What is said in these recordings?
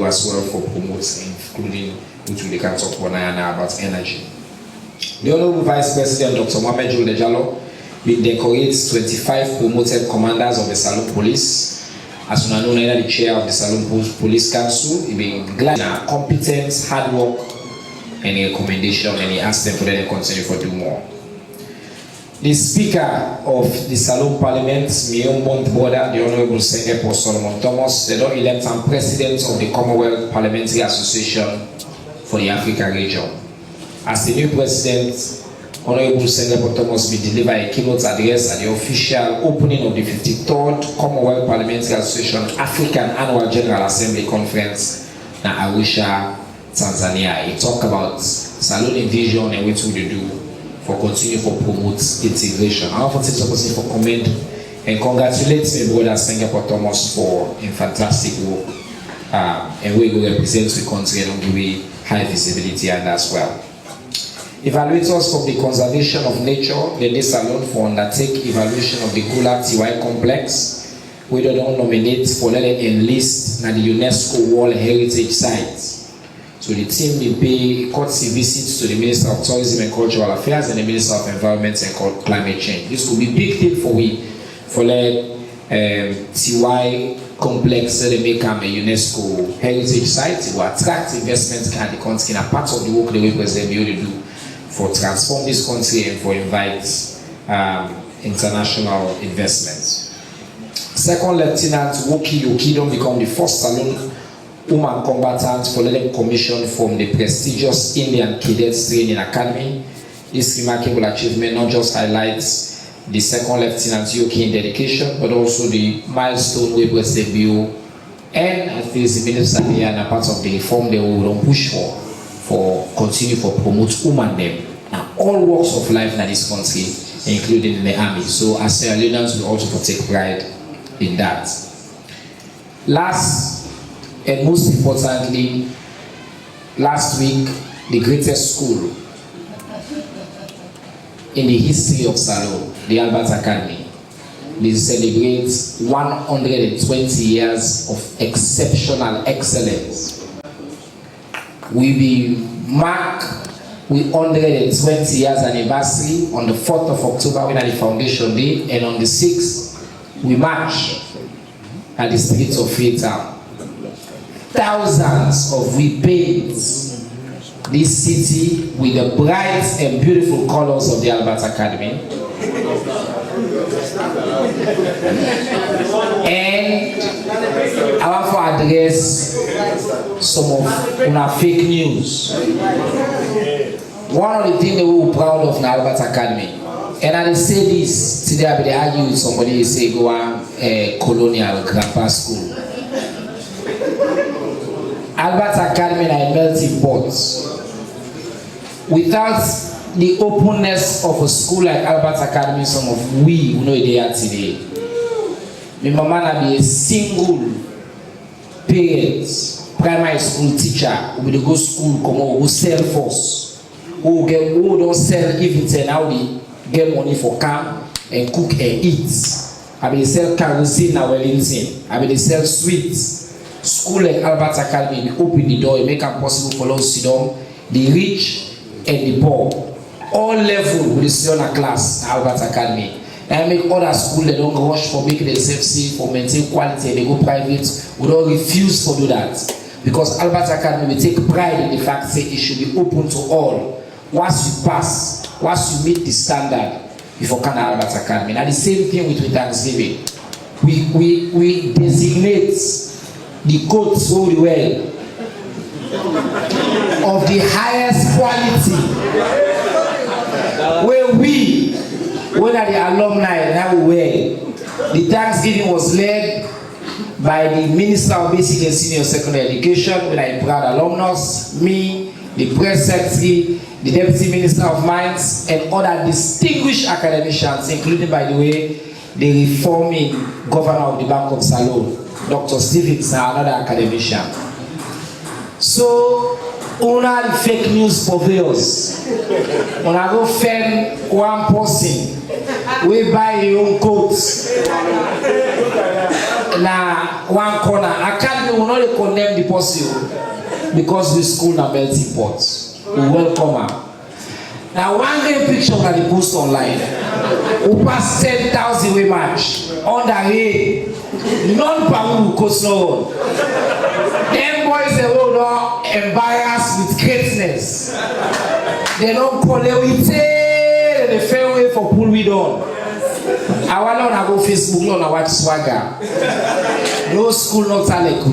do as well for promoting, including which we can talk about energy. The Honorable Vice President Dr. Mohamed Jalo will decorate 25 promoted commanders of the Salone Police. As you know, the chair of the Salone Police Council, he being glad their competence, hard work, and recommendation, and he asked them for them to continue for do more. The Speaker of the Salone Parliament, Mionbont Border, the Honorable Senator Solomon Thomas, the Lord elect and President of the Commonwealth Parliamentary Association for the Africa region. As the new President, Honorable Senator Thomas will deliver a keynote address at the official opening of the 53rd Commonwealth Parliamentary Association African Annual General Assembly Conference in Arusha, Tanzania. He talked about Salone vision and what we do for continue for promote integration. I want to take this for comment and congratulate my brother Senator Thomas for a fantastic work. And we will represent the country and give high visibility and as well. Evaluators from the conservation of nature, the Salone for undertake evaluation of the Gula TY complex. We don't nominate for let enlist na the UNESCO World Heritage Sites. So the team will pay courtesy visits to the Minister of Tourism and Cultural Affairs and the Minister of Environment and Climate Change. This could be a big thing for let TY complex they make a UNESCO heritage site. It will attract investments in the country and a part of the work the way President will do for transform this country and for invite international investments. Second Lieutenant Woki Yoki don't become the first Salone woman combatant for letting commission from the prestigious Indian Cadets Training Academy. This remarkable achievement not just highlights the second Lieutenant Yoki in dedication, but also the milestone we President Bio and I think the minister here and a part of the reform they will push for continue for promote women them and all walks of life in this country, including in the army. So as Sierra Leoneans will also take pride in that. Last and most importantly, last week, the greatest school in the history of Salone, the Albert Academy, they celebrate 120 years of exceptional excellence. We will mark with 120 years anniversary on the 4th of October when at the Foundation Day, and on the 6th, we march at the streets of Freetown. Thousands of we paint this city with the bright and beautiful colors of the Albert Academy. And I want to address some of our fake news. One of the things that we were proud of in Albert Academy, and I say this today, I will argue with somebody who say go on colonial grammar school. Albert Academy are a melting pot. Without the openness of a school like Albert Academy, some of we know they are today. My mama be a single parent, primary school teacher who will go school, come on, who sell first, who don't sell even ten how they get money for camp and cook and eat. I will sell kerosene and Wellington. I will sell sweets. School like Albert Academy, we open the door, it make it possible for those to sit down, the rich and the poor. All level with the student class at Albert Academy. And make other schools they don't rush for making themselves safe, for maintain quality, and they go private. We don't refuse to do that. Because Albert Academy, we take pride in the fact that it should be open to all. Once you pass, once you meet the standard, before can Albert Academy. Now the same thing with Thanksgiving. We designate the coat so well of the highest quality where we, when are the alumni now we wear. The Thanksgiving was led by the Minister of Basic and Senior Secondary Education, when I am proud alumnus, me, the Press Secretary, the Deputy Minister of Mines, and other distinguished academicians, including, by the way, the reforming Governor of the Bank of Salone, Dr. Civic, another academician. So, una the fake news purveyors. Una go find one person, we buy your own coats. na one corner. Academy will not condemn the person because we school na melting pot. We welcome her. Now one game picture that they post online. We pass 10,000 we match on the way. Non-power coach no. Them boys they will not embarrassed with greatness. They don't call it with the fair way for pull we down. I want to go Facebook, no, watch swagger. No school, no talent.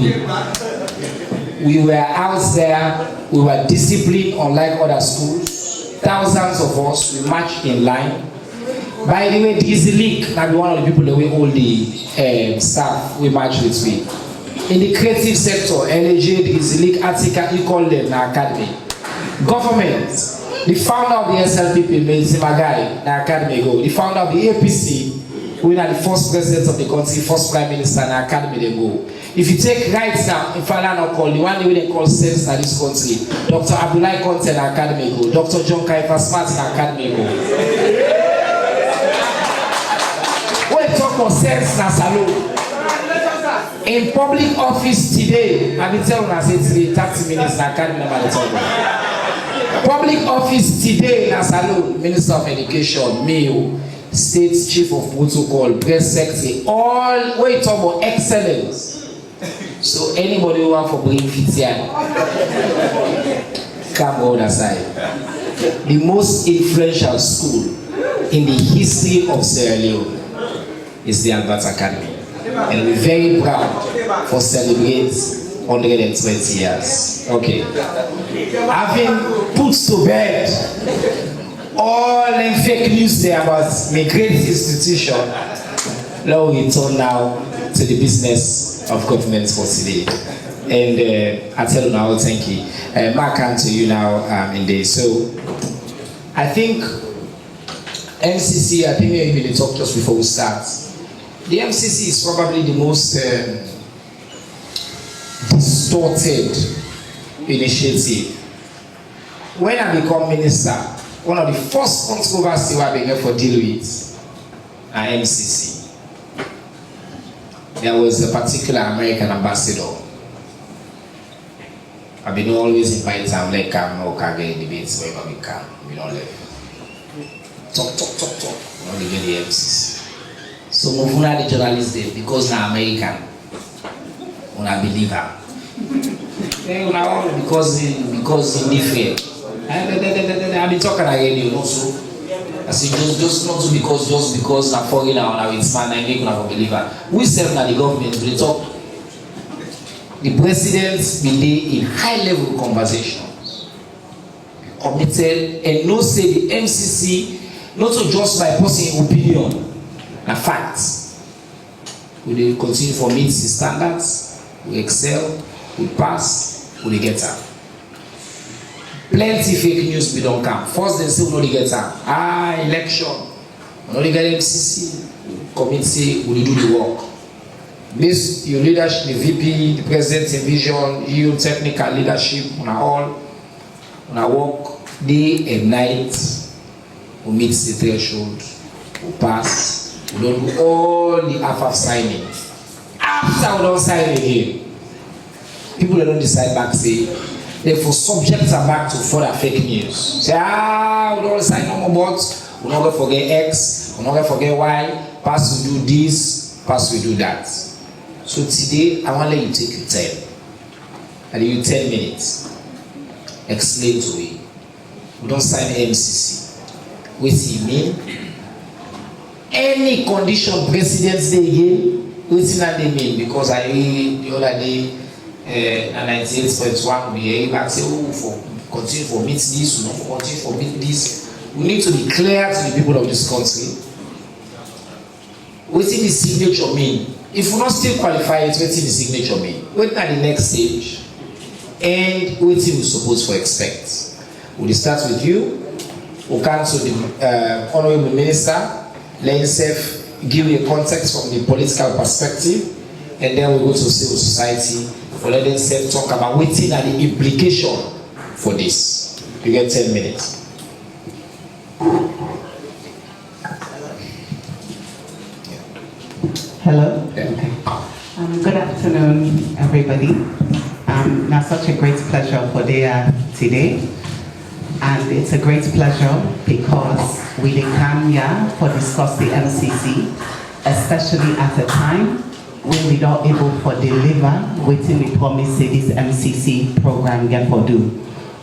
We were out there. We were disciplined, unlike other schools. Thousands of us, we marched in line. By the way, Dizzy Leak, now one of the people that we all the staff we march with me. In the creative sector, LAJ, Dizzy Leak, Attica, you call them na academy. Government, the founder of the SLPP, Magai, na academy go. The founder of the APC, who are the first president of the country, first prime minister, na academy they go. If you take right now, if I don't call the one they call sense in this country, Dr. Abdullahi Conte na academy go, Dr. John Kaifa Smart na academy go. When talk of sense na salon. In public office today, I've been telling us it's 30 minutes na academy na talk. Public office today na salon, Minister of Education, Mayo, State Chief of Protocol, Press Secretary, all we talk about excellence. So anybody who want for bring Fitian, come on the side. The most influential school in the history of Sierra Leone is the Albert Academy. And we're very proud for celebrating 120 years. Okay. Having put to bed all the fake news there about my great institution, now we turn now to the business of government for today. And I tell you now, thank you. Mark, on to you now in this. So I think MCC, I think we even talked just before we start. The MCC is probably the most distorted initiative. When I become minister, one of the first controversies I began for deal with are MCC. There was a particular American ambassador. I've been always invited him, like come, no can get debates wherever we can. We don't let talk. We don't even the MCC. So Mufuna the journalist there because now American. Una believe her. Because in different. I've been talking again, you know, so I say just not because I'm foreigner or it's man, I make una believe her. We serve na the government, we talk. The president been there in high-level conversations, committed, and no say the MCC not so just by personal opinion, na facts. We continue for meet the standards, we excel, we pass, we get up. Plenty fake news we don't come. First they say we no get up. Election, we no get MCC, committee, we do the work. This your leadership, the VP, the president, the vision, you technical leadership, on all, on work day and night, we meet the threshold, we pass, we don't do all the AFAF signing. After we don't sign again, people that don't decide back say, therefore subjects are back to further fake news. Say, we don't sign no more bots, we not gonna forget X, we not gonna forget Y, pass we do this, pass we do that. So today, I want to let you take your time. I give you 10 minutes. Explain to me. We don't sign MCC. What do you mean? Any condition presidents day again, what do they mean? Because I read the other day, 98.1 we hear back say, for continue for meet this, we not continue for meet this. We need to be clear to the people of this country. What does the signature mean? If we not still qualify it, what does the signature mean? Wait at the next stage, and what we supposed to expect. We'll start with you. We'll come to the Honorable Minister. Let himself give you a context from the political perspective, and then we'll go to civil society. We'll let himself talk about waiting at the implication for this. You get 10 minutes. Hello. Yeah. Okay. everybody. Now such a great pleasure for there today. And it's a great pleasure because we come here for discuss the MCC, especially at a time when we don't able for deliver within we promise say this MCC program get for do,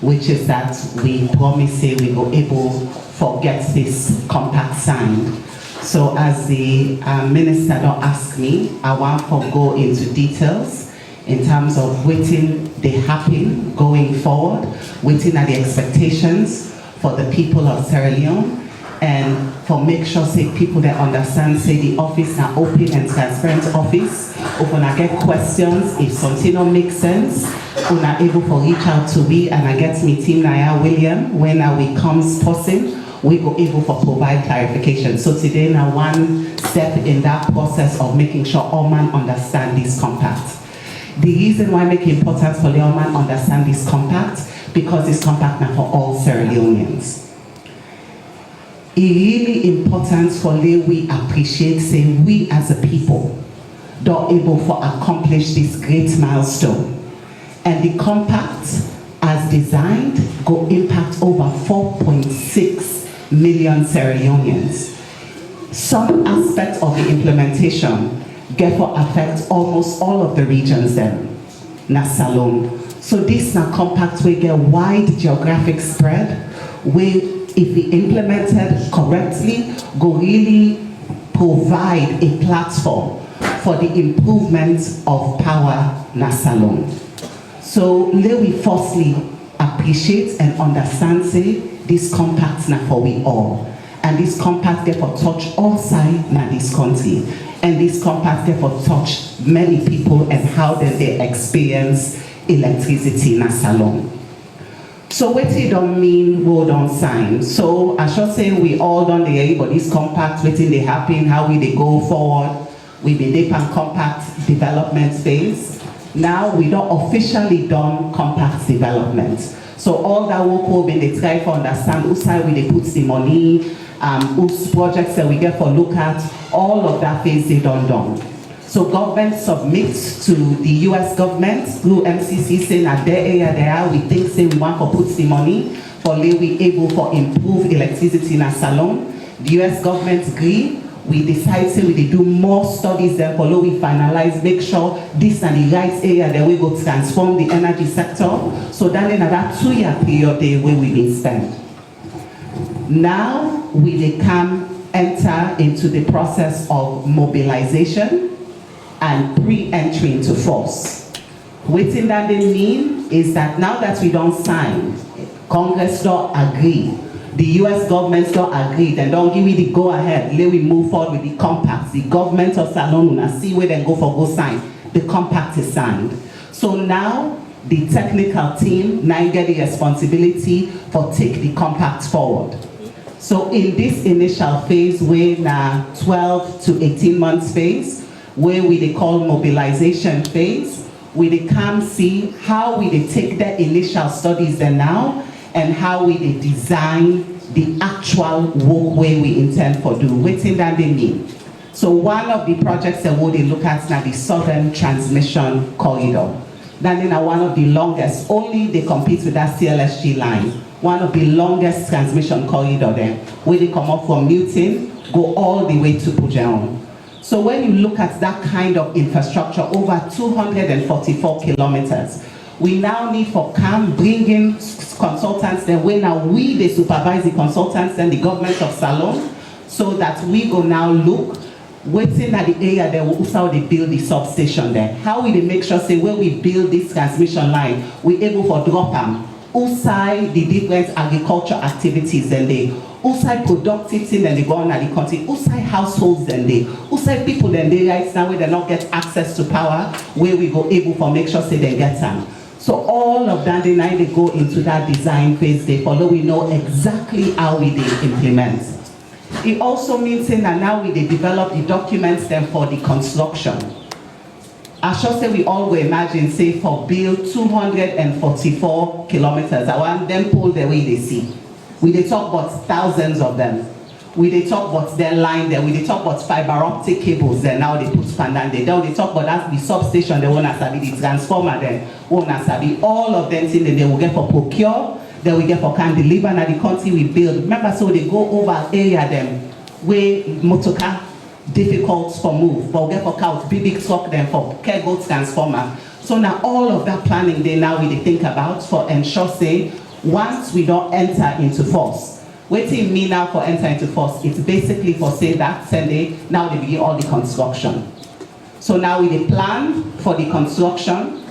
which is that we promise say we go able for get this compact signed. So as the minister don't ask me, I want to go into details in terms of waiting they happen going forward, waiting at the expectations for the people of Sierra Leone, and for make sure say people that understand say the office are open and transparent office. If when I get questions, if something don't make sense, when I able to reach out to me and I get me team Naya William when we comes person, we go able to provide clarification. So today now one step in that process of making sure all man understand this compact. The reason why I make it important for all man understand this compact, because it's compact now for all Sierra Leoneans. It's really important for we appreciate saying we as a people are able to accomplish this great milestone. And the compact as designed go impact over 4.6 million Sierra Leoneans. Some aspects of the implementation get to affect almost all of the regions then, na Salone. So this na compact will get wide geographic spread, where if we implemented correctly, go really provide a platform for the improvement of power na Salone. So let we firstly appreciate and understand say this compact na for we all. And this compact get for touch all sides na this country. And this compact get for touch many people and how they experience electricity na Salone. So what it don't mean we don't sign. So I should say we all done the everybody's compact, waiting they happen, how we they go forward. We been deep and compact development phase. Now we don't officially done compact development. So all that work will be they try to understand whose side we they put the money, whose projects that we get for look at, all of that phase they done. So government submits to the US government through MCC saying at their area there we think say we want to put the money for we able to improve electricity in a Salone. The US government agree. We decide say we do more studies than for we finalize, make sure this and the right area that we go transform the energy sector. So then in that 2-year period there where we been spent. Now we can enter into the process of mobilization and pre-entry into force. What that they mean is that now that we don't sign, Congress don't agree, the US government don't agree, then don't give me the go ahead, let we move forward with the compact. The government of Salone will see where they go sign. The compact is signed. So now the technical team now get the responsibility for take the compact forward. So in this initial phase, we're now 12 to 18 months phase, where we call mobilization phase, we can see how we take the initial studies there now and how we design the actual walkway we intend for do. What that they mean? So one of the projects that we look at now the Southern Transmission Corridor. That is one of the longest, only they compete with that CLSG line. One of the longest transmission corridor there, where they come up from Newton, go all the way to Pujeon. So when you look at that kind of infrastructure, over 244 kilometers, we now need for bring in consultants then when now they supervise the consultants and the government of Salone, so that we go now look waiting at the area there how they build the substation there. How will they make sure say when we build this transmission line, we able for drop them outside the different agriculture activities and they outside productive thing and they go on at the country, outside households and they outside people then they right now where they not get access to power, where we go able for make sure say they get them. So all of that, then they go into that design phase, they follow, we know exactly how we implement. It also means that now we develop the documents then for the construction. I should say we all go imagine, say for build 244 kilometers, I want them pull the way they see. We they talk about thousands of them. We they talk about their line there, we they talk about fiber optic cables there, now they put pandan there. Then we talk about that the substation, they want to sabi the transformer there, want to sabi all of them things that they will get for procure, then we get for can deliver and the country we build. Remember, so they go over area them where motorcar difficult for move, but we get for couch, big truck them for cargo transformer. So now all of that planning they now we they think about for ensure say once we don't enter into force. Waiting me now for enter into force, it's basically for say that Sunday, now they begin all the construction. So now we dey plan for the construction.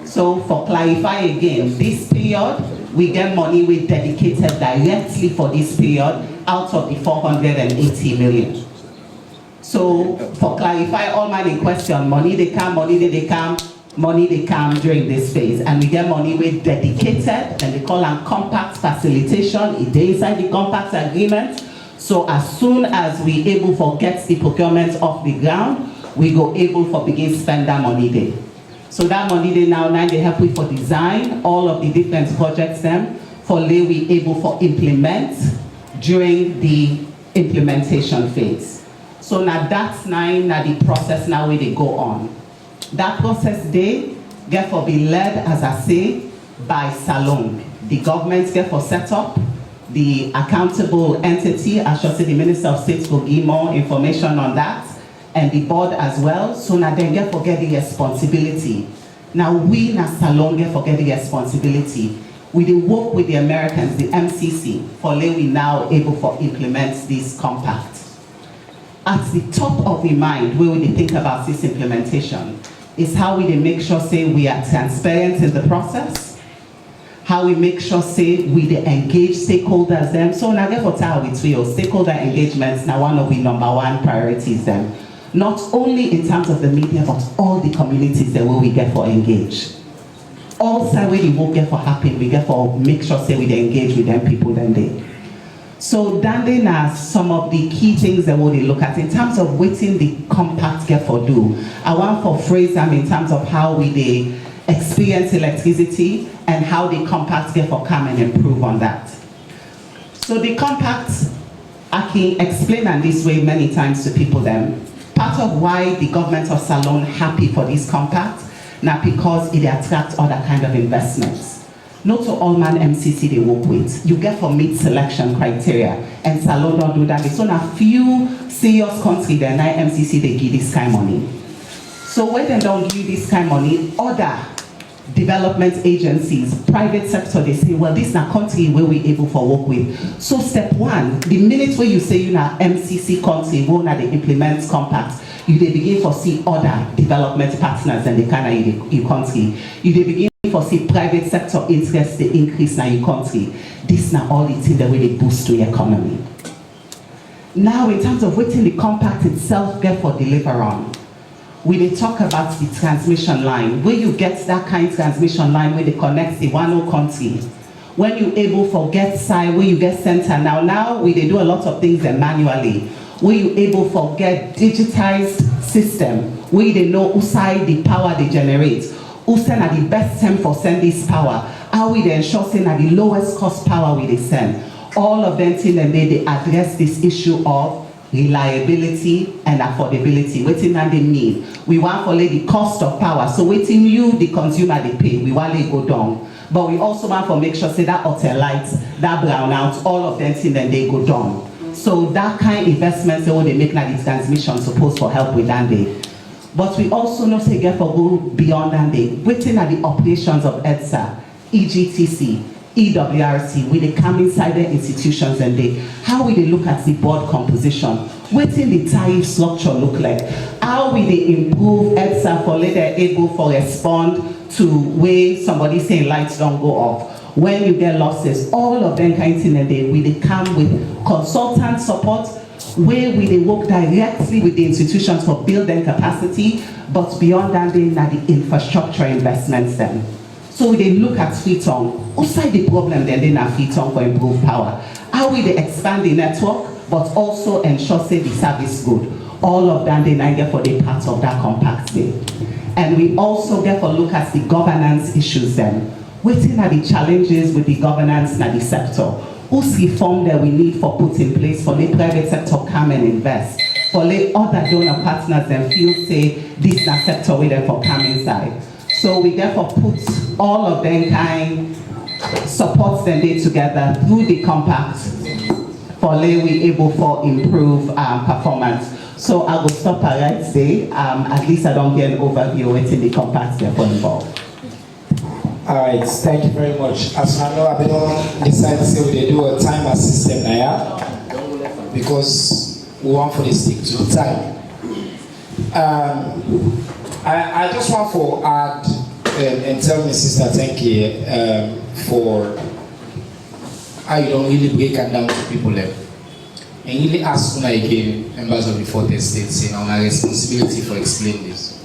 So for clarify again, this period, we get money we dedicated directly for this period out of the 480 million. So for clarify all man in question, money they come, money they come, money they come during this phase, and we get money we dedicated, and they call them compact facilitation. It is inside the compact agreement. So as soon as we able for get the procurement off the ground, we go able for begin spend that money there. So that money they now they help we for design all of the different projects them for lay we able for implement during the implementation phase. So now that's now the process now where they go on. That process they get for be led, as I say, by Salon. The government get for set up the accountable entity. I should say the Minister of State will give more information on that, and the board as well. So now they get for get the responsibility. Now we na Salon get for get the responsibility. We do work with the Americans, the MCC, for lay we now able for implement this compact. At the top of the mind, where we think about this implementation, is how we make sure say we are transparent in the process, how we make sure say we engage stakeholders them. So now get for tell with we stakeholder engagements now one of the #1 priorities them. Not only in terms of the media, but all the communities that we get for engage. All side where the work get for happen, we get for make sure say we engage with them people then they. So then are some of the key things that we look at in terms of waiting the compact get for do. I want for phrase them in terms of how we they experience electricity and how the compact get for come and improve on that. So the compact, I can explain on this way many times to people then. Part of why the government of Salon happy for this compact, now because it attracts other kind of investments. Not to all man MCC they work with. You get for meet selection criteria, and Salon don't do that. It's on a few serious countries that now MCC they give this kind of money. So when they don't give this kind of money, other development agencies, private sector, they say, well, this is a country where we able for work with. So step one, the minute where you say you know MCC country, where now they implement compacts, you they begin for see other development partners and the kind of your country. You they begin for see private sector interest they increase in your country. This now all the things that really boost to your economy. Now in terms of waiting the compact itself get for deliver on, we they talk about the transmission line. Where you get that kind of transmission line where they connect the one country. When you able for get side, where you get center. Now we they do a lot of things manually. Where you able for get digitized system, where they know who side the power they generate. Who send at the best time for send this power? How we then ensure send at the lowest cost power we they send? All of them till and they address this issue of reliability and affordability. Waiting and they mean. We want for the cost of power. So waiting you, the consumer they pay. We want to go down. But we also want for make sure say that hotel lights, that brownout, all of them till and they go down. So that kind of investments they make now the transmission supposed for help with that day. But we also know say get for go beyond that day. Waiting at the operations of EDSA, EGTC, EWRC, we they come inside the institutions and they how we they look at the board composition, waiting the tariff structure look like, how we they improve EDSA for later able for respond to where somebody saying lights don't go off, when you get losses, all of them kind of thing and they come with consultant support. Where we they work directly with the institutions for building capacity, but beyond that, they are the infrastructure investments then. So they look at feet on, outside the problem then they have feet on for improved power. How we they expand the network, but also ensure say the service good. All of that they get for the parts of that compact day. And we also get for look at the governance issues then. Waiting at the challenges with the governance in the sector. whose reform that we need for put in place for the private sector come and invest. For the other donor partners and feel say this na sector we therefore come inside. So we therefore put all of them kind supports them day together through the compact for we able for improve performance. So I will stop right there. At least I don't get an overview within the compact therefore involved. All right, thank you very much. As I know, I don't decide to say they do a timer system now, because we want for the stick to the time. I just want to add and tell my sister thank you for how you don't really break it down to people level. And really ask when again, members of the 40 states, on our responsibility for explaining this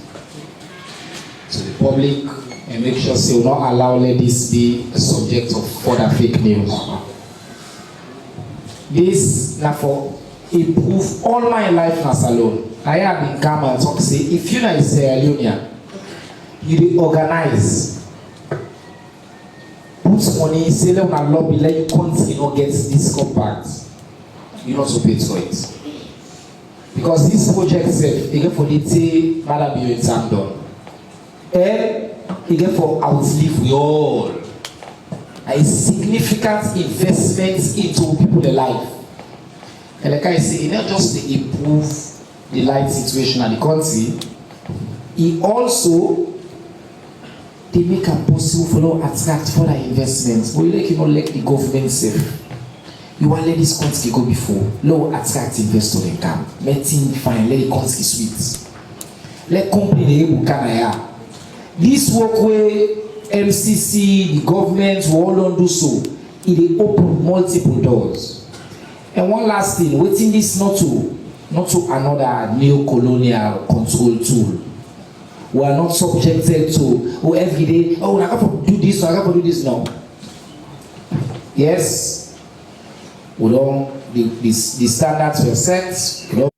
to the public, and make sure they will not allow this be a subject of further fake news. This now for improve all my life as alone. I have been come and talk say if you are Sierra Leone, you organize, put money, say them on lobby, let you continue get this compact. You not to pay for it. Because this project safe, again for the day, Madam you done. And again for outlive we all. A significant investment into people's life. And like I say, it not just to improve the life situation in the country, it also they make a possible for attract further investments. But you not let the government safe. You want let this country go before. No attract investor in camp. Let him fine, let the country sweet. Let company the can. This workway, MCC, the government will all don't do so. It open multiple doors. And one last thing, waiting this not to another neo-colonial control tool. We are not subjected to every day, I got to do this, I got to do this now. Yes. We don't, the standards were set, you know.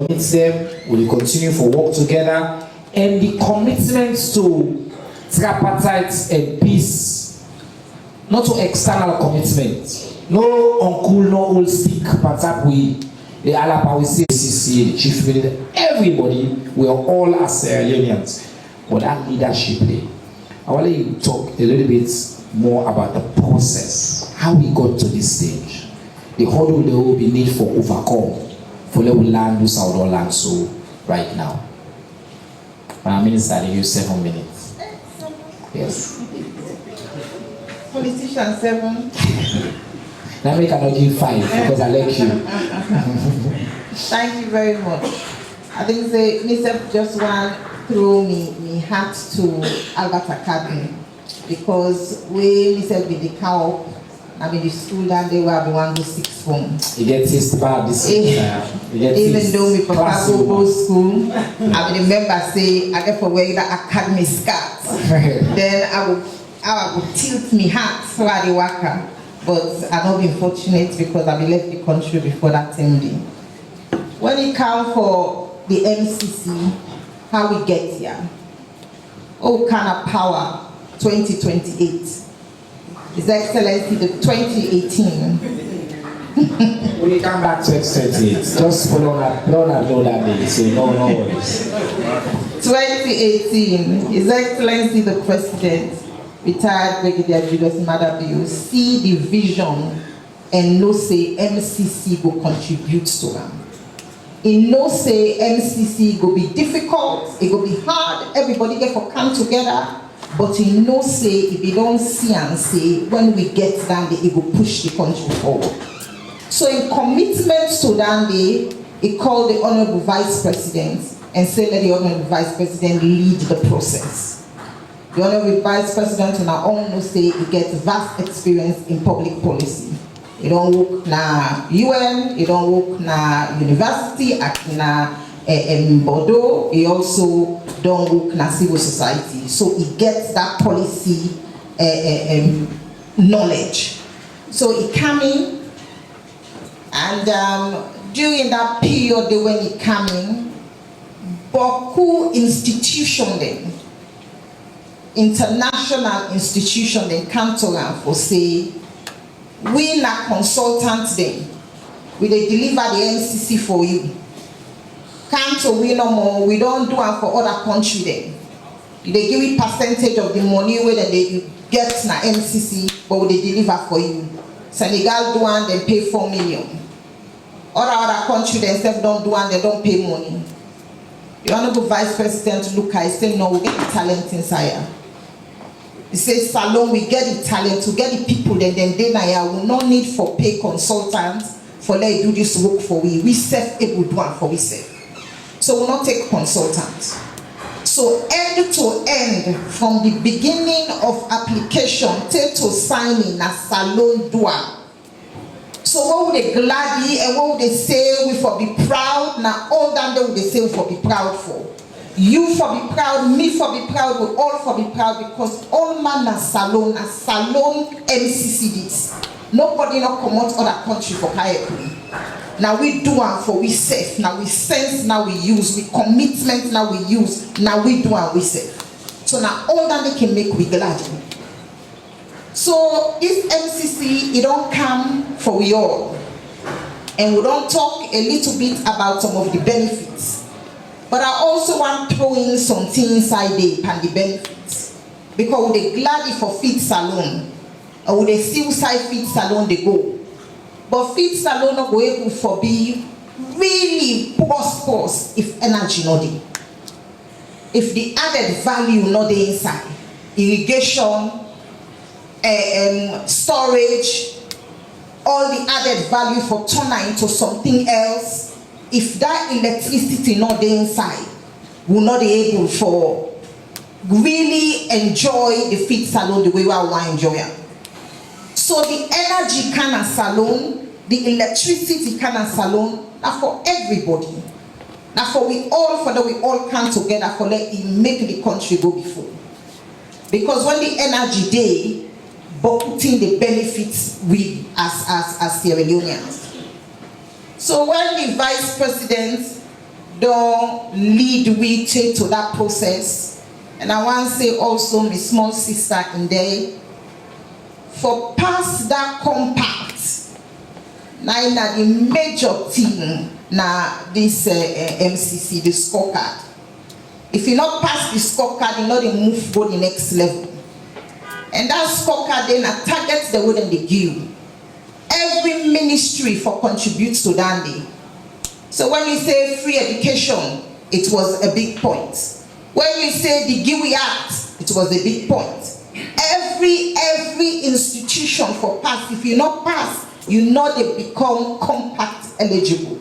Them, we will continue for work together, and the commitment to tripartite and peace, not to external commitment. No uncle, no old stick, but up we, the Alapa, we say CC, the chief minister, everybody, we are all as Sierra Leoneans. But that leadership there. I want to talk a little bit more about the process, how we got to this stage, the hurdle that will be need for overcome, for let we land do South land so right now. Prime Minister, they use 7 minutes. Yes. Politician 7. Now we cannot give 5 because I like you. Thank you very much. I think Mr. just want through me hat to Albert Academy, because we Mr. with the cow, I mean the school that they were the one who 6th form. You get this part this even though we papa go school, I will remember say I get for wearing the academy skirt. Then I would tilt me hat so I the worker. But I've not been fortunate because I left the country before that time day. When it comes for the MCC, how we get here? All kind of power, 2028. His Excellency, the 2018. When you come back to 2028, just follow that, know that day, so no worries. 2018, His Excellency, the President, retired Brigadier Julius Madabiu, see the vision and no say MCC will contribute to them. In no say MCC go be difficult, it go be hard, everybody get for come together, but in no say if you don't see and say when we get down there, it will push the country forward. So in commitment to that day, he called the Honorable Vice President and said let the Honorable Vice President lead the process. The Honorable Vice President in our own no say he gets vast experience in public policy. You don't work na UN, you don't work na university, na Bordeaux, he also don't work na civil society. So he gets that policy knowledge. So he came in, and during that period when he came in, Boku institution then, international institution dem come to am for say we na consultant dem, we dey deliver the MCC for you. Come to we no more, we don do am for other country dem. They give you percentage of the money wey dem dey get na MCC, but we dey deliver for you. Senegal do am, dem pay 4 million. Other country dem sef don do am, dem don pay money. The Honorable Vice President look at it, say no, we get the talent inside here. He says, Salon, we get the talent, to get the people that then dey here, we no need for pay consultants for let do this work for we. We self able do am for we self. So we not take consultants. So end to end, from the beginning of application till to signing, na Salon do am. So what would they gladly and what would they say we for be proud? Now all that they would they say we for be proud for. You for be proud, me for be proud, we all for be proud because all man na Salon MCC this. Nobody not come out other country for hire. Now we do am for we safe. Now we sense, now we use, we commitment, now we use, now we do am we safe. So now all that they can make we glad. So this MCC, it don't come for we all. And we don't talk a little bit about some of the benefits. But I also want to throw in something inside there and the benefits. Because we they gladly for Fit Salon. And we they still side Fit Salon they go. But Fit Salon not go able for be really prosperous if energy not there. If the added value not there inside. Irrigation, storage, all the added value for turning into something else. If that electricity not there inside, we'll not be able for really enjoy the Fit Salon the way we want to enjoy it. So the energy can of salon, the electricity can of salon, now for everybody. Now for we all, for that we all come together for let it make the country go before. Because when the energy day, but putting the benefits we as Sierra Leoneans. So when the Vice President don't lead we to that process, and I want to say also my small sister in there, for pass that compact, now the major thing now this MCC, the scorecard. If you not pass the scorecard, you know they move go the next level. And that scorecard then targets the way they give. Every ministry for contributes to that day. So when you say free education, it was a big point. When you say the Giwi Act, it was a big point. Every institution for pass, if you not pass, you know they become compact eligible.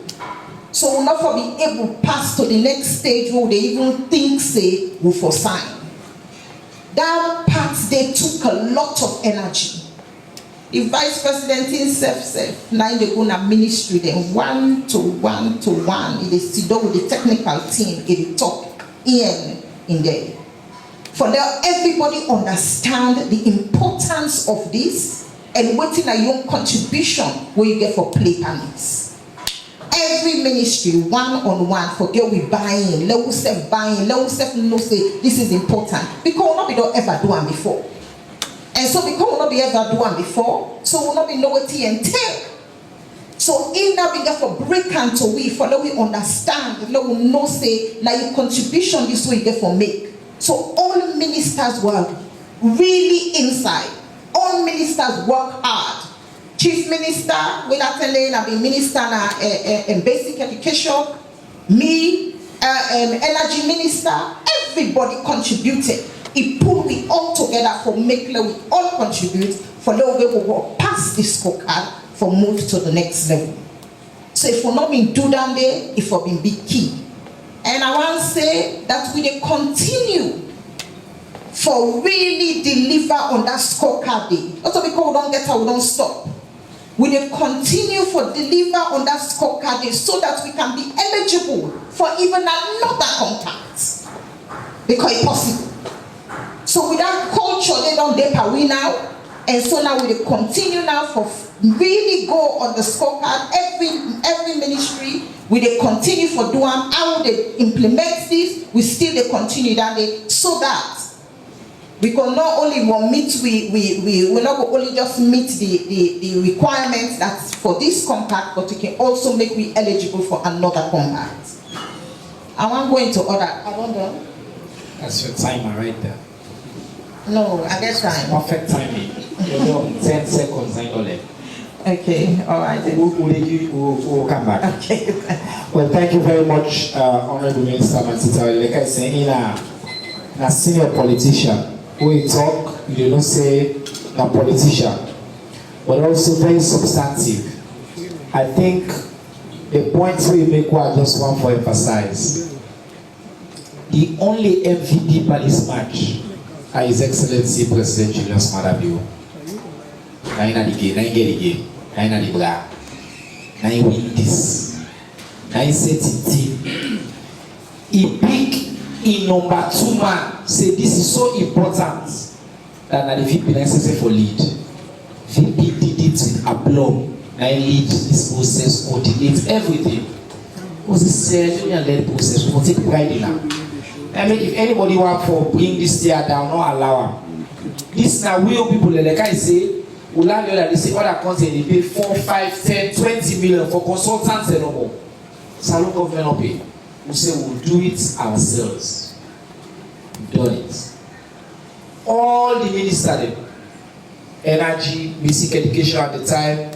So we'll not for be able to pass to the next stage where they even think say will for sign. That part they took a lot of energy. The Vice President himself, now they go to ministry then 1 to 1 to 1. It is sit down with the technical team, it talk in there. For that everybody understand the importance of this and waiting a young contribution where you get for play permits. Every ministry, one-on-one, forget we buying, let us self buying, let us self know say this is important. Because we'll not be don't ever do one before. And so because we'll not be ever do one before, so we'll not be know what it entail. So in that we get for break and to we, for let we understand, let we know say now your contribution this way you get for make. So all ministers were really inside. All ministers work hard. Chief Minister, we not telling I be minister in basic education, me, energy minister, everybody contributed. It put we all together for make we all contribute for the way we will pass this scorecard for move to the next level. So if we not been do that there, it will be big key. And I want to say that we will continue for really deliver on that scorecard day. Also because we don't get how we don't stop. We will continue for deliver on that scorecard day so that we can be eligible for even another compact. Because it's possible. So with that culture, they don't dip away now. And so now we will continue now for really go on the scorecard. Every ministry, we will continue for doing how they implement this. We still they continue that day so that We can not only we not only just meet the requirements that's for this compact, but we can also make we eligible for another compact. I want going to order. I don't know. That's your timer right there. No, I get time. Perfect timing. You're done. 10 seconds. I know that. Okay, all right. We'll come back. Okay. Well, thank you very much, Honorable Minister Matita. Like I say, in a senior politician, we talk, you don't say a politician, but also very substantive. I think the points we make I just want to emphasize. The only MVP by this match are His Excellency President Julius Madabio. Naina the game, naina the game, naina the bra, naina win this, naina set it. He pick in number 2 man. Say this is so important that the VP necessary for lead. VP did it with aplomb. Naina lead this process, coordinate everything. Was this led process? We will take pride in that. I mean, if anybody want for bring this year down, not allow them. This now real people like I say. They say other countries they pay 4, 5, 10, 20 million for consultants and no more. Salon government not pay. We say we'll do it ourselves. We've done it. All the ministers, energy, basic education at the time,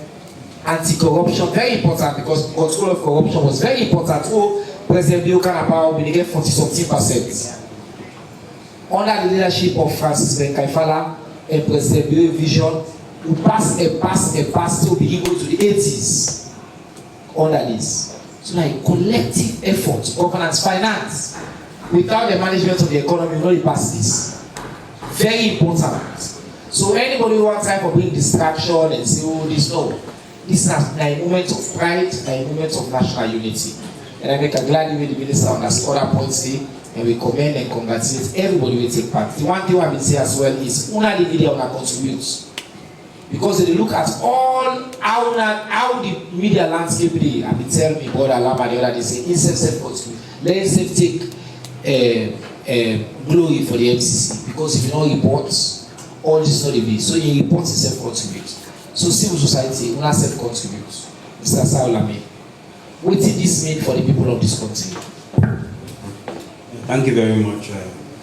anti-corruption, very important because control of corruption was very important. Oh, President Bill Kanapa will get 40-something%. Under the leadership of Francis Benkaifala and President Bill Vision, we pass till begin go to the 80s under this. So like collective effort, governance, finance, without the management of the economy, we don't pass this. Very important. So anybody who wants time for being distraction and say, oh, this no. This is a moment of pride, a moment of national unity. And I make a glad way the minister on that other points here, and we commend and congratulate everybody will take part. The one thing I've been saying as well is una the media una contribute. Because they look at all how the media landscape they have been telling me about Alama the other they say insensitive contribute. Let us take glory for the MCC because if you don't report, all this not the be. So you report is self-contribute. So civil society will not self-contribute. Mr. Saulame, what did this mean for the people of this country? Thank you very much,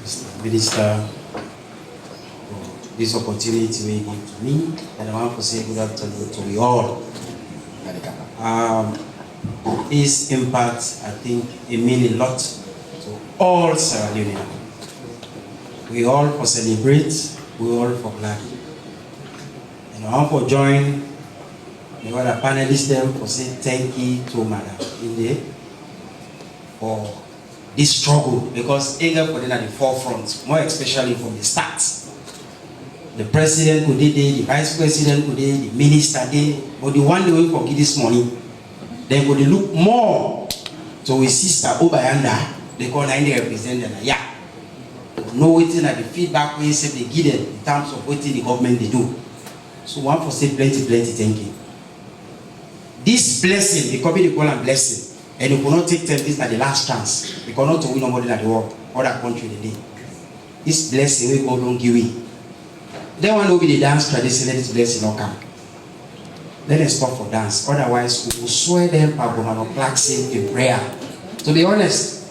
Mr. Minister, for this opportunity we give to me, and I want to say good afternoon to you all. This impact, I think, it means a lot to all Sierra Leoneans. We all for celebrate, we all for glad. And I want to join the other panelists them for say thank you to Madam Inde for this struggle, because Inga put it at the forefront, more especially from the start. The president could do the vice president could do the minister did, but the one they will forget this morning, they would look more to his sister Obayanda, they call her the representative. Yeah. Know waiting at the feedback we say they give them in terms of what the government they do. So one for say plenty thinking. This blessing, they call it a blessing, and you cannot take them this at the last chance. You cannot to win nobody at the world, other country they did. This blessing we go don't give it. Then one will be the dance tradition, let this blessing not come. Let them stop for dance. Otherwise, we will swear them or practicing in prayer. To be honest.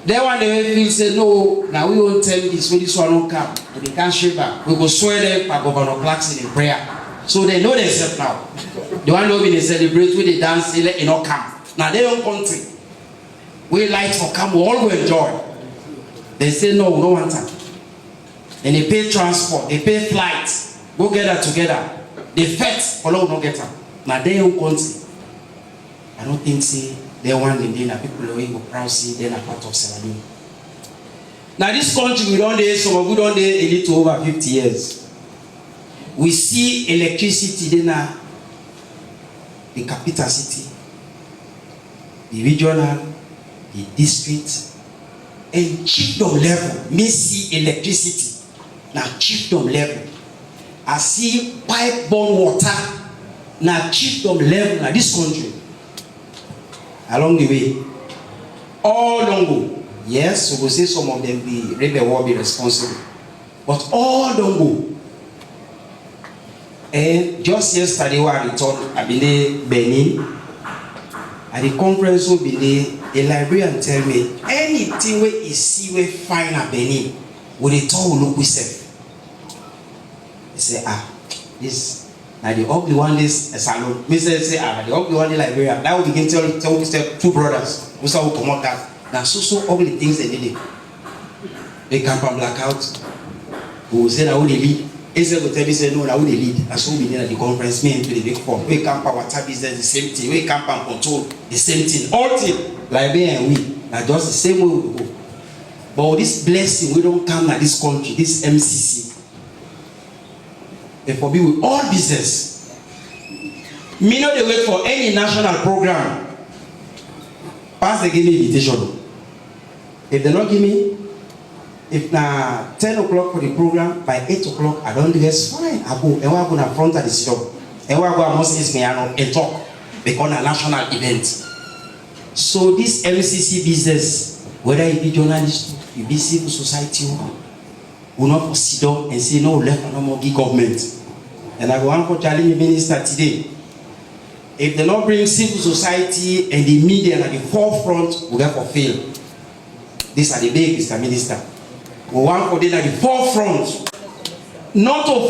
Then one they will say, no, now we won't tell this when this one won't come. But they can't shape back. We will swear them or practicing in prayer. So they know themselves now. The one who they celebrate with the dance, they let it not come. Now they don't country. We light for come, we all will enjoy. They say no, we don't want time. And they pay transport, they pay flights, go gather together. They fetch, all not get them. Now they don't country. I don't think say they want them there, people who go proud see they're part of Sierra Leone. Now this country we don't there, some of we don't there a little over 50 years. We see electricity then the capital city, the regional, the district, and chiefdom level. Me see electricity now chiefdom level. I see pipe-borne water now chiefdom level now this country. Along the way, all along, yes, so we say some of them be rebel will be responsible. But all don't go. And just yesterday when I returned, I've been there, Benin. At the conference, will be there, a librarian tell me anything where you see where fine at Benin, with a tall look with self. He say, this now the ugly one is a salon. Mr. say, the ugly one is librarian. That will begin to tell two brothers who saw come out that. Now so ugly things they did. They camp and blackout. Who say that who they lead. Israel will tell me say no, that who they lead. And so we did at the conference, me into the big form. We camp and water business the same thing. We camp and control the same thing. All thing. Librarian and we. Now just the same way we go. But with this blessing, we don't come at this country, this MCC. And for me, with all business. Me no they wait for any national program. Pass they give me invitation. If they not give me, if na 10 o'clock for the program, by 8 o'clock, I don't do this, fine. I go. And we are going to front of the store. And we are going to most and talk. Because a national event. So this MCC business, whether it be journalist, it be civil society, will not sit down and say no left and no more big government. And I go on for challenge the minister today. If they not bring civil society and the media at the forefront, we have to fail. These are the big, Mr. Minister. We want for them at the forefront. Not to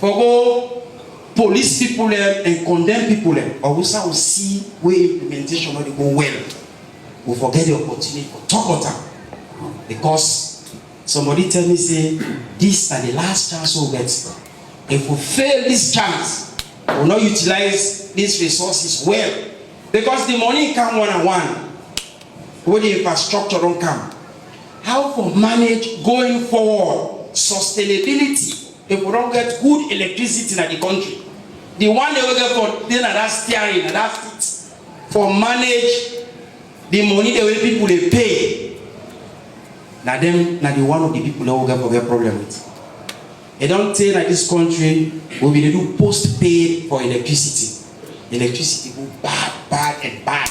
forgo police people and condemn people. But we will see where implementation will go well. We forget the opportunity for talk about them. Because somebody tell me, say, this is the last chance we'll get. If we fail this chance, we will not utilize these resources well. Because the money come one on one. Where the infrastructure don't come. How to manage going forward sustainability if we don't get good electricity in the country. The one they will get for then that steering and that fit for manage the money the way people they pay. Now them now the one of the people that will get for their problem with. They don't say that this country will be do post-paid for electricity. Electricity go bad and bad.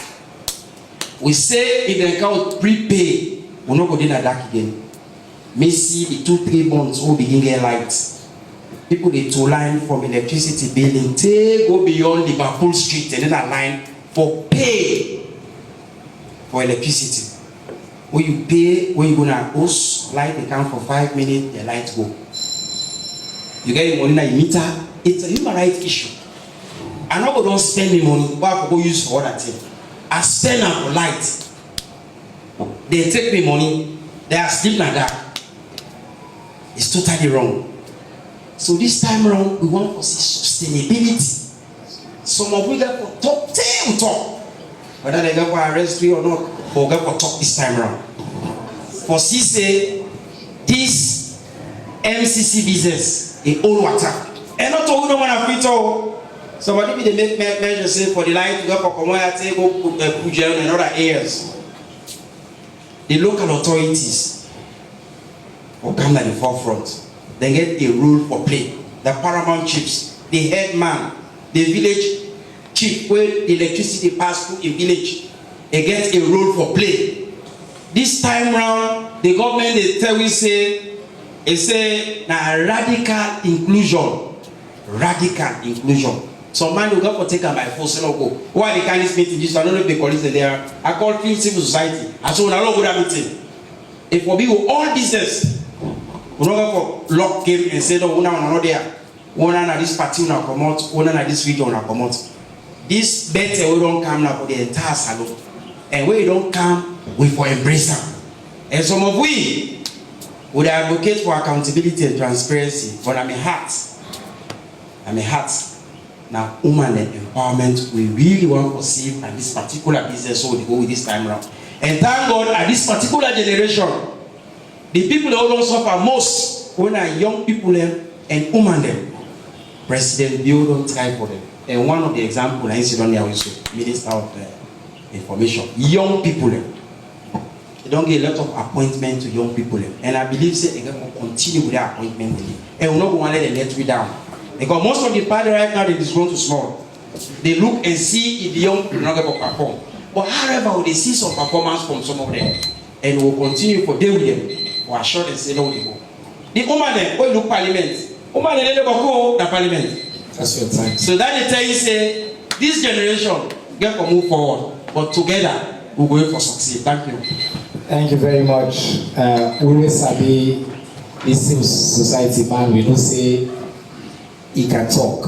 We say if they can't prepay. We're not going to dark again. May see the 2-3 months will begin get lights. People they to line from electricity billing, they go beyond Liverpool Street and then a line for pay for electricity. When you pay, when you gonna host light account for 5 minutes, the lights go. You get your money in your meter. It's a human rights issue. I know we don't spend the money, but I go use for other things. I spend on for light. They take me money, they are still like that. It's totally wrong. So this time around, we want to see sustainability. Some of we get for talk, we talk. Whether they get for arrest or not, we'll get for talk this time around. For say this MCC business in old water. And not all don't want to fit all. Somebody be the make measure say for the light to go for commodity, go put Pujan and other areas. The local authorities will come at the forefront. They get a role for play. The paramount chiefs, the headman, the village chief, where the electricity pass through a village, they get a role for play. This time round, the government they tell we say, now radical inclusion. Radical inclusion. Some man will go for take by force and go. Why they can't meeting this? I don't know if they call it there. I call it civil society. I said, I don't go that meeting. If we be all business, we don't go for lock game and say, no, we're not there. We're not this party, we're not come out. We're not this region, we're not come out. This better we don't come now for the entire salon. And when you don't come, we for embrace them. And some of we would advocate for accountability and transparency. But I'm a heart. Now, women empowerment, we really want to see at this particular business, so we go with this time around. And thank God, at this particular generation, the people that don't suffer most when are young people and women. President Bill don't try for them. And one of the examples I see on there also, Minister of Information, young people. They don't get a lot of appointment to young people. And I believe they're going to continue with their appointment. And we're not going to let them let me down. Because most of the party right now, they is going to small. They look and see if the young people are not going to perform. But however, they see some performance from some of them. And we'll continue for day with them. We'll assure them say no, they go. The woman we look parliament. Woman they go na parliament. That's your time. So that they tell you say this generation get to move forward, but together we're going for succeed. Thank you. Thank you very much. We always sabi this civil society man. We know say he can talk,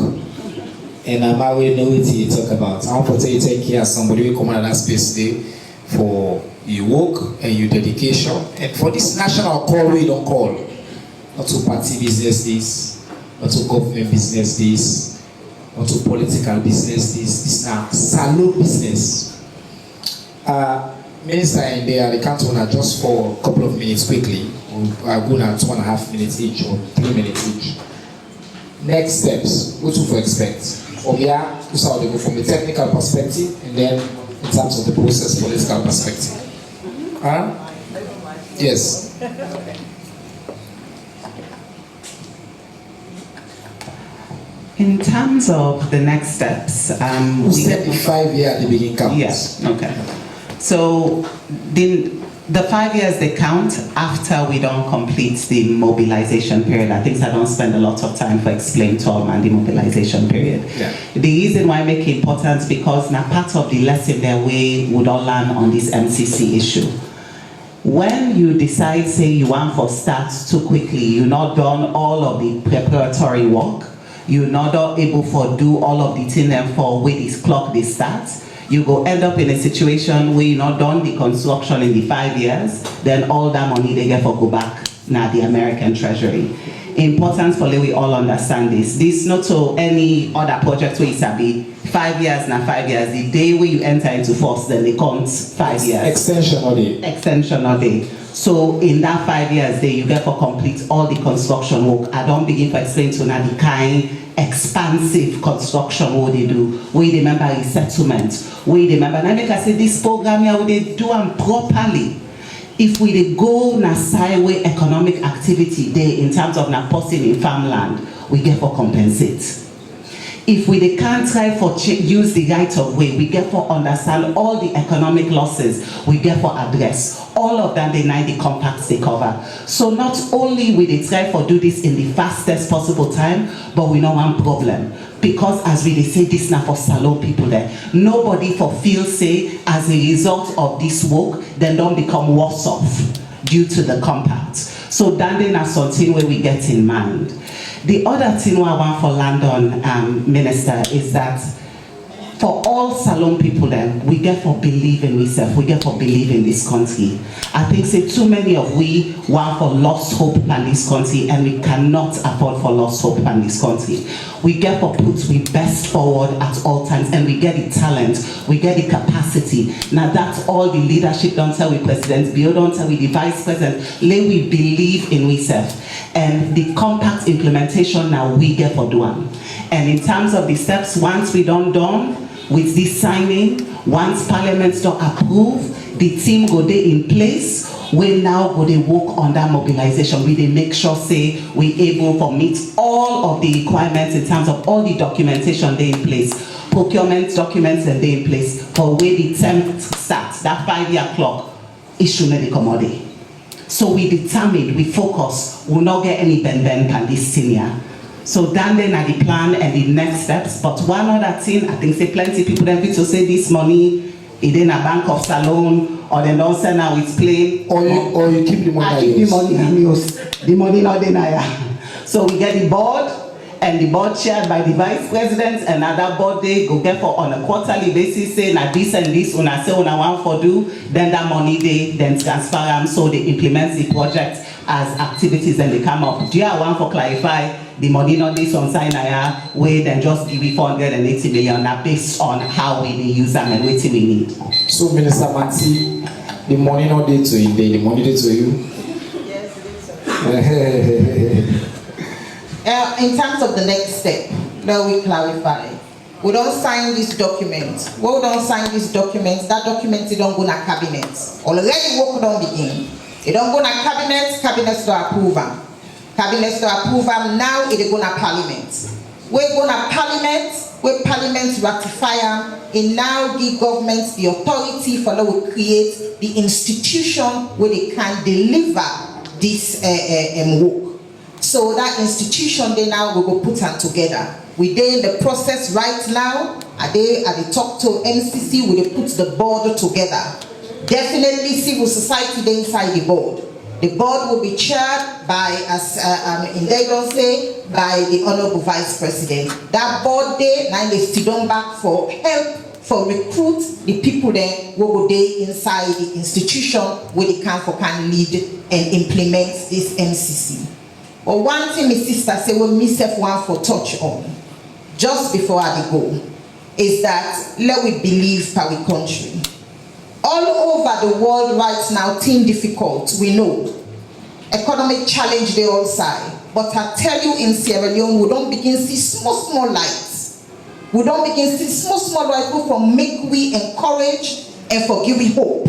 and I'm always know what he talk about. I want to tell you, take care of somebody who come out of that space today for your work and your dedication, and for this national call we don't call, not to party business this, not to government business this, not to political business this. This now salon business. Minister in there, the council just for a couple of minutes quickly. We'll go now 2.5 minutes each or 3 minutes each. Next steps, what to expect? From here, we saw they go from the technical perspective and then in terms of the process, political perspective. Yes. In terms of the next steps, we set the 5 year at the beginning count. Yes, okay. So the 5 years they count after we don't complete the mobilization period. I think I don't spend a lot of time for explain to all man the mobilization period. Yeah. The reason why I make it important because now part of the lesson their way would all learn on this MCC issue. When you decide, say you want for start too quickly, you're not done all of the preparatory work, you're not able to do all of the thing and for where this clock they start, you go end up in a situation where you're not done the construction in the 5 years, then all that money they get for go back now the American Treasury. Important for we all understand this. This not to any other project where it's be 5 years now 5 years. The day where you enter into force, then they count 5 years. Extension or day. Extension or day. So in that 5 years, there you get for complete all the construction work. I don't begin to explain to now the kind expansive construction what they do. We remember resettlement. We remember now make I say this program here we they do them properly. If we dey go na sideway economic activity there in terms of na posting in farmland, we get for compensate. If we they can't try for use the right of way, we get for understand all the economic losses, we get for address. All of them, they need the compacts they cover. So not only will they try for do this in the fastest possible time, but we know one problem. Because as we say this now for salon people there, nobody for feel say as a result of this work, then don't become worse off due to the compact. So that then is something where we get in mind. The other thing I want for London Minister is that for all salon people then, we get for believe in ourselves, we get for believe in this country. I think say too many of we want for lost hope in this country and we cannot afford for lost hope in this country. We get for put we best forward at all times and we get the talent, we get the capacity. Now that's all the leadership don't tell we President Bill, don't tell we the Vice President, let we believe in ourselves. And the compact implementation now we get for doing. And in terms of the steps, once we done with this signing, once Parliament don't approve, the team go there in place. We now go they work on that mobilization. We they make sure say we able to meet all of the requirements in terms of all the documentation they in place, procurement documents and they in place for where the term starts. That 5 year clock issue may commodity. So we determined, we focus, we'll not get any bend on this senior. So then are the plan and the next steps. But one other thing, I think say plenty people then to say this money is in a bank of salon or they don't send out with plane. Or you keep the money. I keep the money and use. The money not denier. So we get the board and the board chaired by the Vice President and other board they go get for on a quarterly basis say na this and this when I say when I want for do, then that money they then transfer them so they implement the project as activities and they come up. Do you want for clarify? The money not this on sign where then just give me 480 million now based on how we use them and what we need. So Minister Mati, the money not there to you, the money there to you? Yes, it is. In terms of the next step, let we clarify. We don't sign this document. We don't sign this document. That document it don't go to cabinet. Already work don't begin. It don't go to cabinet. Cabinet to approve them. Cabinet to approve them. Now it go to parliament. We go to parliament. Where parliament ratify them. And now give government the authority for them to create the institution where they can deliver this work. So that institution they now will go put them together. We dey in the process right now. Are they talk to MCC? We dey put the board together. Definitely civil society dey inside the board. The board will be chaired by, as in they don't say, by the Honorable Vice President. That board day, now they still don't back for help, for recruit the people there who will be inside the institution where they can lead and implement this MCC. But one thing my sister said, well, myself want for touch on, just before I go, is that let we believe our country. All over the world right now, things difficult, we know. Economic challenge they all side. But I tell you in Sierra Leone, we don't begin to see small lights. We don't begin to see small lights go from make we encourage and for give we hope.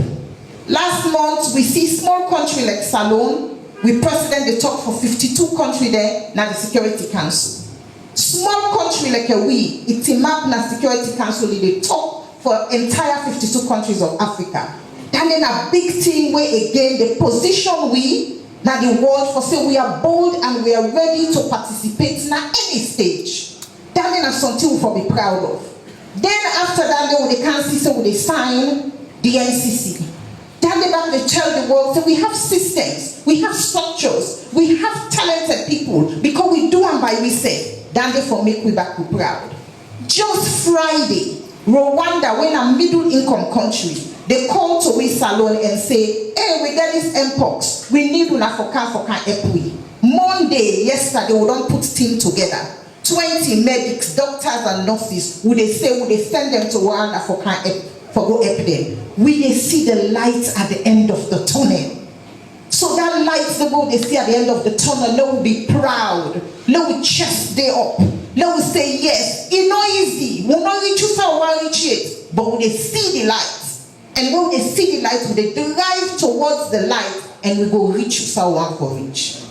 Last month, we see small country like Salone, we president they talk for 52 country there, now the Security Council. Small country like we, it's a map na Security Council, they talk for entire 52 countries of Africa. And then a big thing where again the position we, now the world for say we are bold and we are ready to participate in any stage. That then is something for be proud of. Then after that, they can't see so they sign the NCC. Then they tell the world that we have systems, we have structures, we have talented people because we do and by we say. Then they for make we back we proud. Just Friday, Rwanda, when a middle income country, they call to we salon and say, hey, we get this mpox, we need una for help we. Monday, yesterday, we don't put team together. 20 medics, doctors and nurses, would they send them to Rwanda for go help them. We they see the light at the end of the tunnel. So that light the road they see at the end of the tunnel, let we be proud, let we chest day up, let we say yes, it's not easy, we'll not reach you for one reach it, but when they see the light, and when they see the light, when they drive towards the light, and we go reach you for one for reach.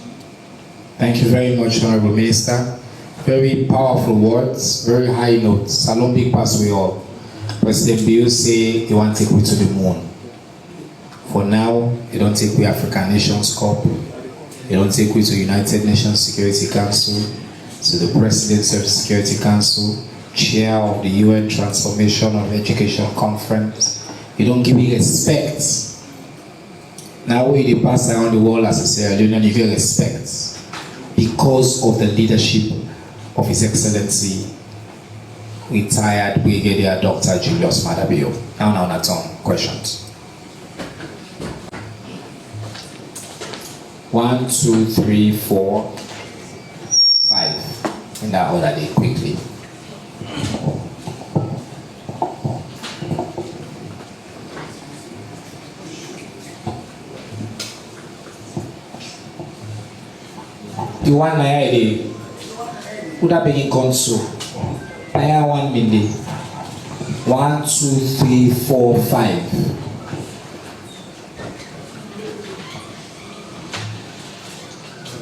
Thank you very much, Honorable Minister. Very powerful words, very high notes. Salon big pass we all. President Bill say he want to take we to the moon. For now, they don't take we African Nations Cup. They don't take we to United Nations Security Council, to the President of the Security Council, Chair of the UN Transformation of Education Conference. You don't give me respect. Now we they pass around the world as a Sierra Leonean, you get respect because of the leadership of His Excellency, retired Brigadier Dr. Julius Madabio. Now, that's on questions. 1, 2, 3, 4, 5. In that order, they quickly. The one I had, would have been in console. I have 1 minute. 1, 2, 3, 4, 5.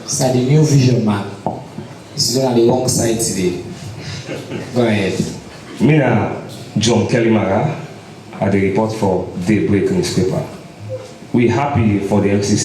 So the new vision man is on the wrong side today. Go ahead. Mina John Kelly Mara at the report for Daybreak newspaper. We're happy for the MCC.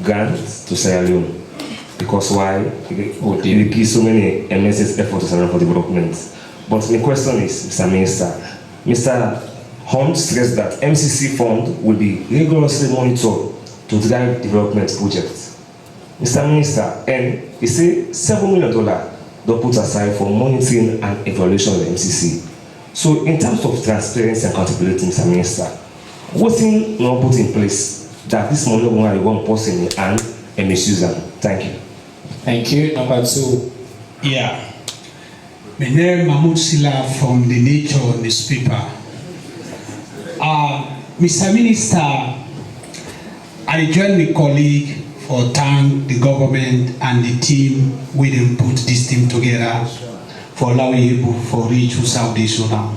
Grants to Sierra Leone because why? It gives so many MSS efforts to Sierra Leone for development. But the question is, Mr. Minister, Mr. Hunt stressed that MCC fund will be rigorously monitored to drive development projects. Mr. Minister, and he said $7 million don't put aside for monitoring and evaluation of the MCC. So in terms of transparency and accountability, Mr. Minister, what thing not put in place that this money will have one person and misuse them? Thank you. Thank you. Number 2. Yeah. My name Mahmoud Silla from the Nature newspaper. Mr. Minister, I joined my colleague or thank the government and the team we didn't put this team together for allowing you for reach to South Sudan.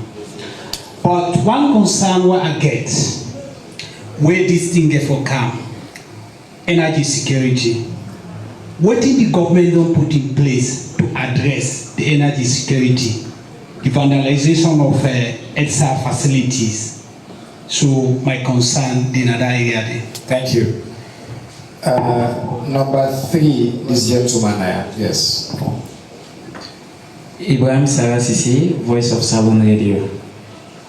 But one concern what I get, where this thing get for come, energy security. What did the government don't put in place to address the energy security, the vandalization of ETSA facilities? So my concern in that area there. Thank you. Number 3, this gentleman there. Yes. Ibrahim Sarasisi, Voice of Salon Radio.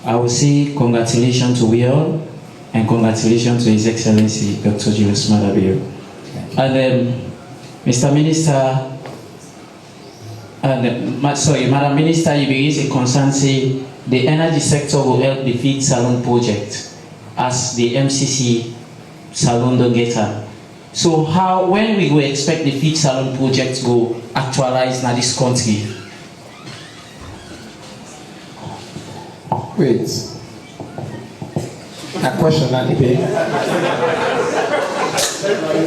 I will say congratulations to we all and congratulations to His Excellency Dr. Julius Madabio. And Mr. Minister, Madam Minister, you raised a concern say the energy sector will help the feed salon project as the MCC salon don't get her. So when we will expect the feed salon project to actualize in this country? Wait. A question, Alipe.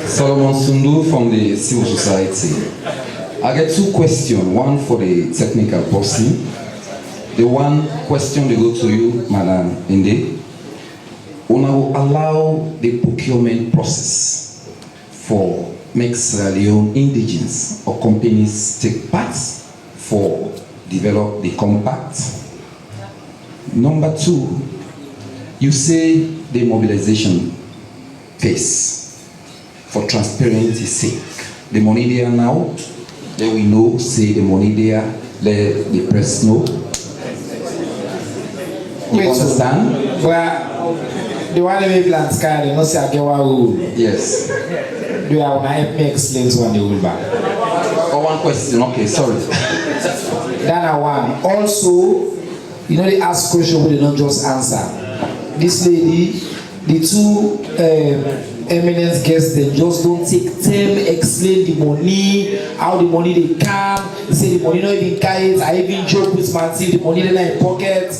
Solomon Sundu from the Civil Society. I get 2 questions, one for the technical person. The one question they go to you, Madam Inde. Una will allow the procurement process for make Sierra Leone indigenous or companies take part for develop the compact. Number 2, you say the mobilization phase for transparency's sake. The money there now, then we know, say the money there, let the press know. You understand? Well, the one that we plan sky, they must say I get one rule. Yes. Do you have help me explain one the rule back? Oh, one question, okay, sorry. Then one. Also, you know they ask questions but they don't just answer. This lady, the 2 eminent guests, they just don't take time, explain the money, how the money they come, they say the money not even carry. I even joke with my team, the money they not in pocket,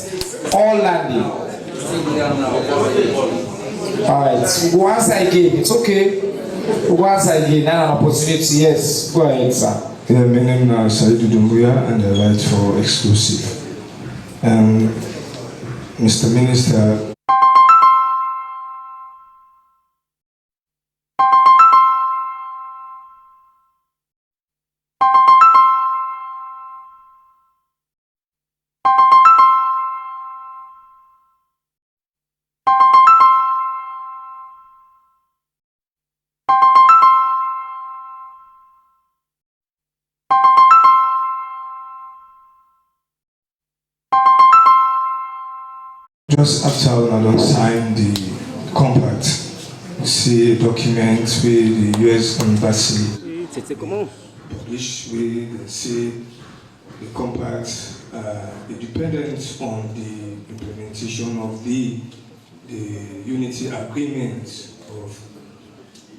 all landing. Alright, we'll go answer again, it's okay. We'll go answer again, now an opportunity, yes, go ahead, sir. Yeah, my name is Saidu Dumbuya and I write for Exclusive. Mr. Minister, just after I don't sign the compact, see a document with the U.S. Embassy, which we see the compact is dependent on the implementation of the unity agreement.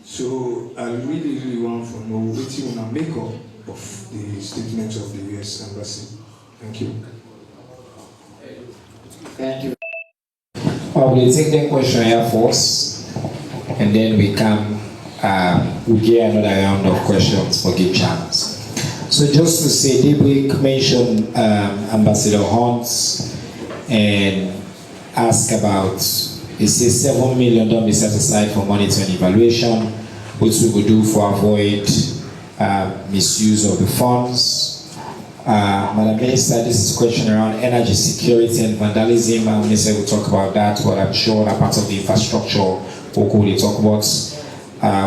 So I really want to know what you want to make up of the statement of the U.S. Embassy. Thank you. Thank you. We'll take the question here first, and then we can we'll get another round of questions for give chance. So just to say, Daybreak mentioned Ambassador Hunt and ask about, he says $7 million don't be set aside for monitoring evaluation, which we could do for avoid misuse of the funds. Madam Minister, this is a question around energy security and vandalism. Madam Minister will talk about that, but I'm sure that part of the infrastructure will talk about.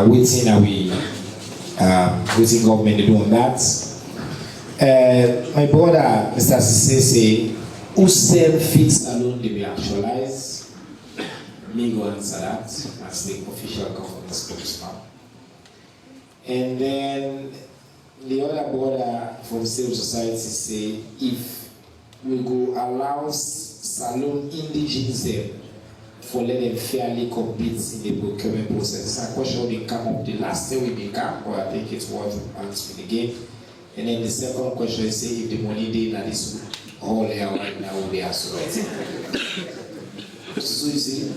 Waiting are we waiting government to do on that. My brother, Mr. Sise, who said fits alone they be actualized? Me go answer that as the official government spokesman. And then the other border from civil society say if we go allow salon indigenous them for let them fairly compete in the procurement process. It's a question we come up the last day we become, but I think it's worth answering again. And then the second question is say if the money they that is all here right now will be isolated. So you see,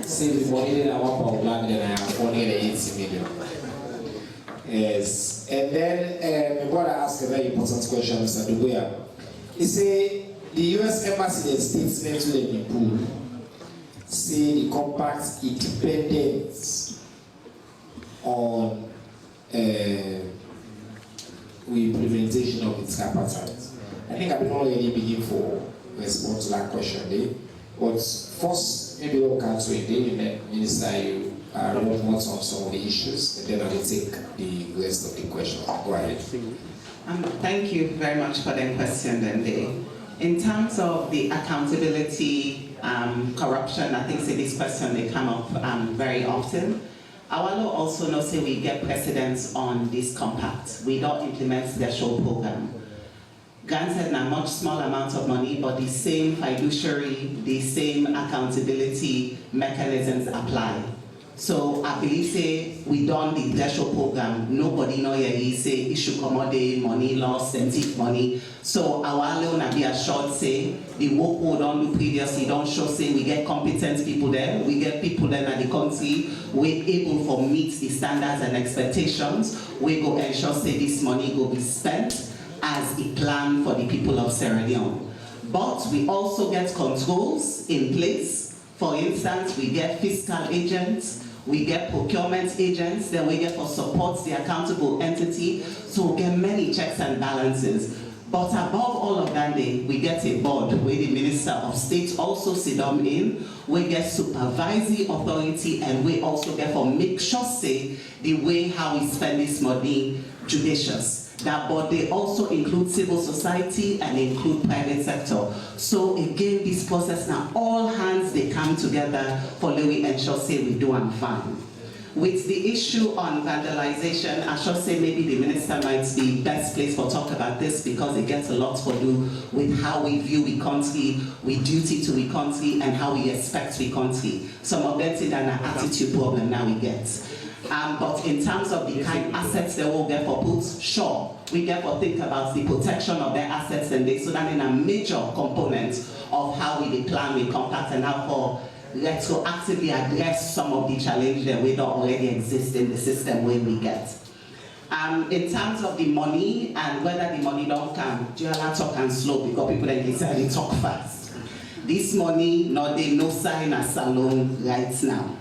Save the money, then I want power plan, then I have 480 million. Yes, and then I'm going to ask a very important question, Mr. Dubuya. He say the U.S. Embassy the statement to the people say the compact is dependent on implementation of its appetite. I think I've been already beginning for response to that question there. But first, maybe we'll come to it, and then Minister, you want more on some of the issues, and then I will take the rest of the question. Go ahead. Thank you very much for the question, Dende. In terms of the accountability, corruption, I think this question may come up very often. Our law also knows that we get precedence on this compact. We don't implement the show program. Granted, a much small amount of money, but the same fiduciary, the same accountability mechanisms apply. So I believe say we done the threshold program. Nobody know yet he say issue commodity money lost and take money. So our Leone be assured say the work we done do previously don't show say we get competent people there. We get people there in the country we able to meet the standards and expectations. We go ensure say this money will be spent as a plan for the people of Sierra Leone. But we also get controls in place. For instance, we get fiscal agents, we get procurement agents, then we get for support the accountable entity, so we get many checks and balances. But above all of that, we get a board where the Minister of State also sit down in, we get supervisory authority, and we also get for make sure say the way how we spend this money judicious. That board they also include civil society and include private sector. So again, this process now all hands they come together for we ensure say we do and fine. With the issue on vandalization, I should say maybe the minister might be best placed for talk about this because it gets a lot to do with how we view we country, we duty to we country, and how we expect we country. Some of them say that an attitude problem now we get. But in terms of the kind of assets they will get for put, sure, we get to think about the protection of their assets and they so that in a major component of how we plan we compact and how for let's go actively address some of the challenges that we don't already exist in the system where we get. In terms of the money and whether the money don't come, Joanna talk and slow because people then they talk fast. This money, no sign as salon right now.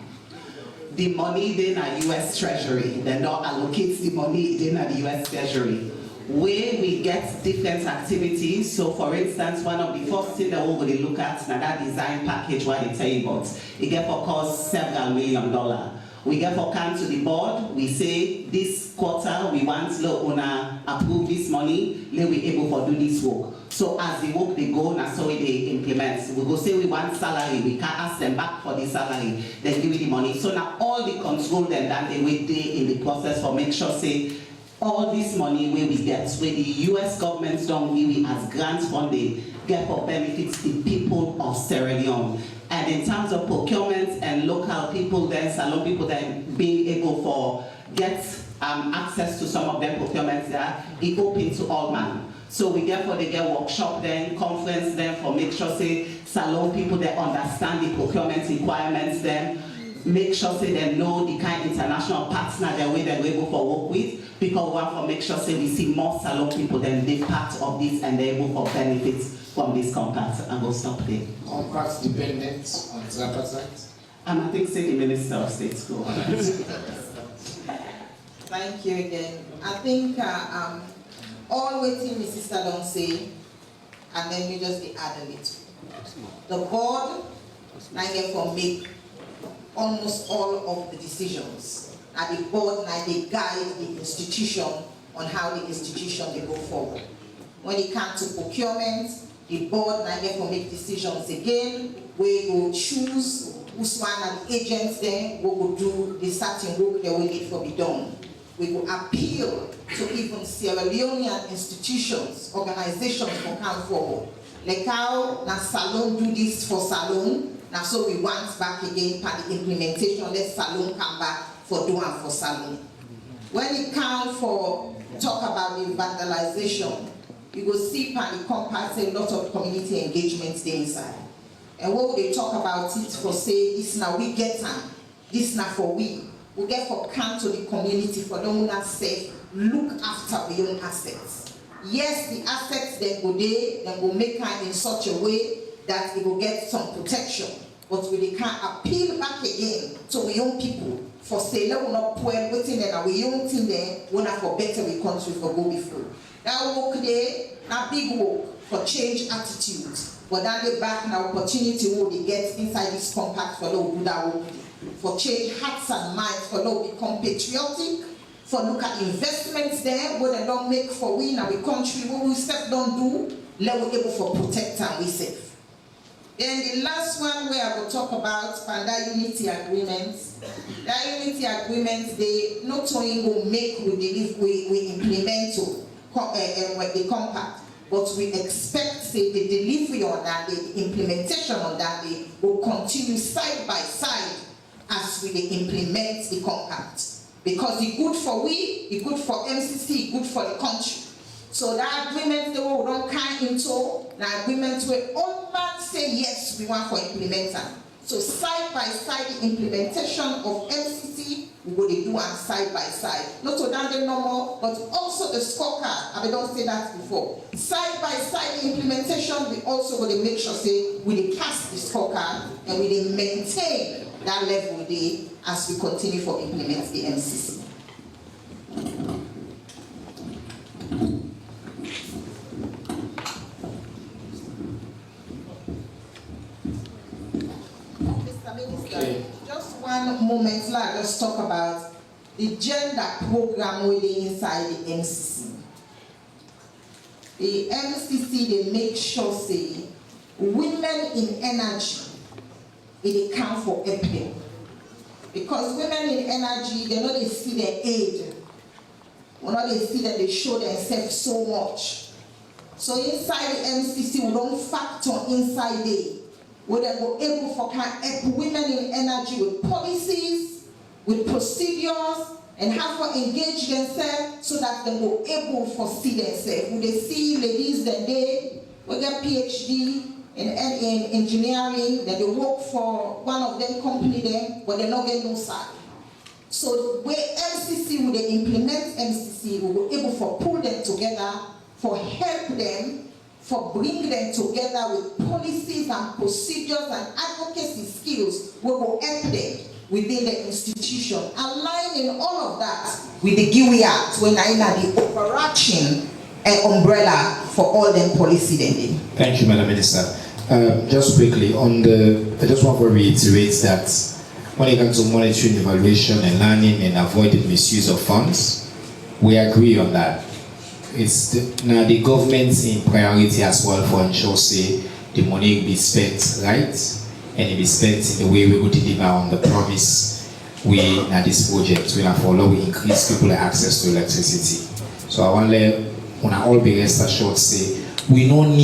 The money then at US Treasury, they don't allocate the money then at the US Treasury. Where we get different activities, so for instance, one of the first things that we will look at now that design package what they tell you about, it get for cost several $1 million. We get for come to the board, we say this quarter we want to owner approve this money, let we able to do this work. So as the work they go, now so they implement. We go say we want salary, we can't ask them back for the salary, then give you the money. So now all the control then that they wait there in the process for make sure say all this money where we get, where the US government don't give as grant funding, get for benefits the people of Sierra Leone. And in terms of procurement and local people then, salon people then being able for get access to some of them procurements there, it open to all man. So we get for they get workshop then, conference then for make sure say salon people that understand the procurement requirements then, make sure say they know the kind of international partner that way they're able for work with, because we want to make sure say we see more salon people then they part of this and they're able for benefits from this compact. And we'll stop there. Compact dependent on its appetite? I think say the Minister of State go on. Thank you again. I think all waiting Mrs. Sister don't say, and then we just add a little. The board now get for make almost all of the decisions. And the board now they guide the institution on how the institution they go forward. When it comes to procurement, the board now get for make decisions again. We will choose who's one of the agents then we will do the certain work that we need for be done. We will appeal to even Sierra Leonean institutions, organizations for come forward. Like how na salon do this for salon, now so we want back again for the implementation, let salon come back for doing for salon. When it comes for talk about the vandalization, you will see pan the compact a lot of community engagement there inside. And when they talk about it for say, this now we get time, this now for we get for come to the community for them that say, look after the own assets. Yes, the assets then go there, then go make her in such a way that it will get some protection. But we can appeal back again to our young people for say, let us not pour waiting there, our young thing there, we not for better we country for go before. That work there, that big work for change attitudes. But then they back now opportunity will they get inside this compact for those who do that work. For change hearts and minds, for those become patriotic, for look at investments there, what they don't make for we in our country, what we step don't do, let we able for protect and we safe. Then the last one where I will talk about that unity agreements. That unity agreements, they not only will make we implement the compact, but we expect say the delivery on that day, the implementation on that day will continue side by side as we implement the compact. Because it's good for we, it's good for MCC, it's good for the country. So that agreement they will don't come into the agreement where all man say yes, we want for implementation. So side by side the implementation of MCC, we will do and side by side. Not to that the normal, but also the scorecard. I don't say that before. Side by side the implementation, we also will make sure say we pass the scorecard and we maintain that level there as we continue for implement the MCC. Mr. Minister, just one moment, let's talk about the gender program within inside the MCC. The MCC, they make sure say women in energy, it account for everything. Because women in energy, they know they see their age. We know they see that they show themselves so much. So inside the MCC, we don't factor inside it. Where they go able for help women in energy with policies, with procedures, and how to engage themselves so that they go able for see themselves. When they see ladies that they will get PhD in engineering, that they work for one of them company there, but they not get no salary. So where MCC, when they implement MCC, we will able for pull them together, for help them, for bring them together with policies and procedures and advocacy skills, we will help them within the institution, aligning all of that with the GIWI Act when I know the overarching umbrella for all them policy then. Thank you, Madam Minister. Just quickly on I just want to reiterate that when it comes to monitoring, evaluation, and learning and avoiding misuse of funds, we agree on that. It's now the government's in priority as well for ensure say the money be spent right and it be spent in the way we would deliver on the promise we at this project. We have follow we increase people access to electricity. So I want to all be rest assured say we don't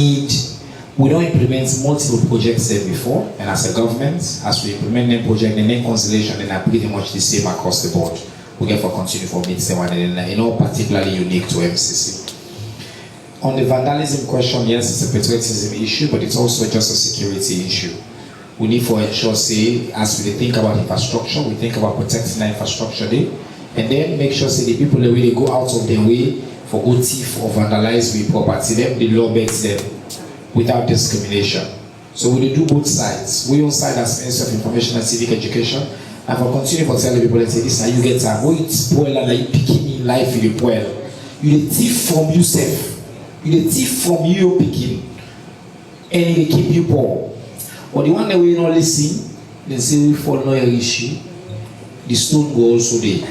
implement multiple projects there before, and as a government, as we implement the project, the main constellation then are pretty much the same across the board. We get for continue for midterm and particularly unique to MCC. On the vandalism question, yes, it's a patriotism issue, but it's also just a security issue. We need to ensure, say, as we think about infrastructure, we think about protecting the infrastructure there, and then make sure, say, the people that really go out of their way for thief or vandalize with property, them, the law backs them without discrimination. So we do both sides. We on side as Minister of Information and Civic Education, and for continue for telling people that say this, and you get time, when you spoil and you picking in life you spoil. You the thief from yourself. You the thief from you picking, and they keep you poor. But the one that we not listen, they say we fall no issue. The stone go also there.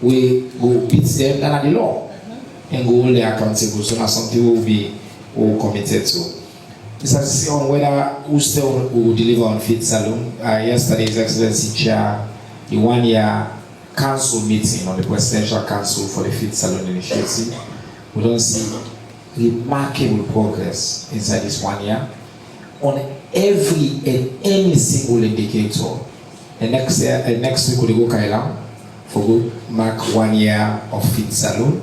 We go beat them down at the law and go hold them accountable. So now some people will be all committed to. It's has to say on whether who still will deliver on Fit Salon. Yesterday, His Excellency Chair, the 1 year council meeting on the Presidential Council for the Fit Salon initiative. We don't see remarkable progress inside this 1 year on every and any single indicator. And next week we'll go Kailam for go mark 1 year of Fit Salon.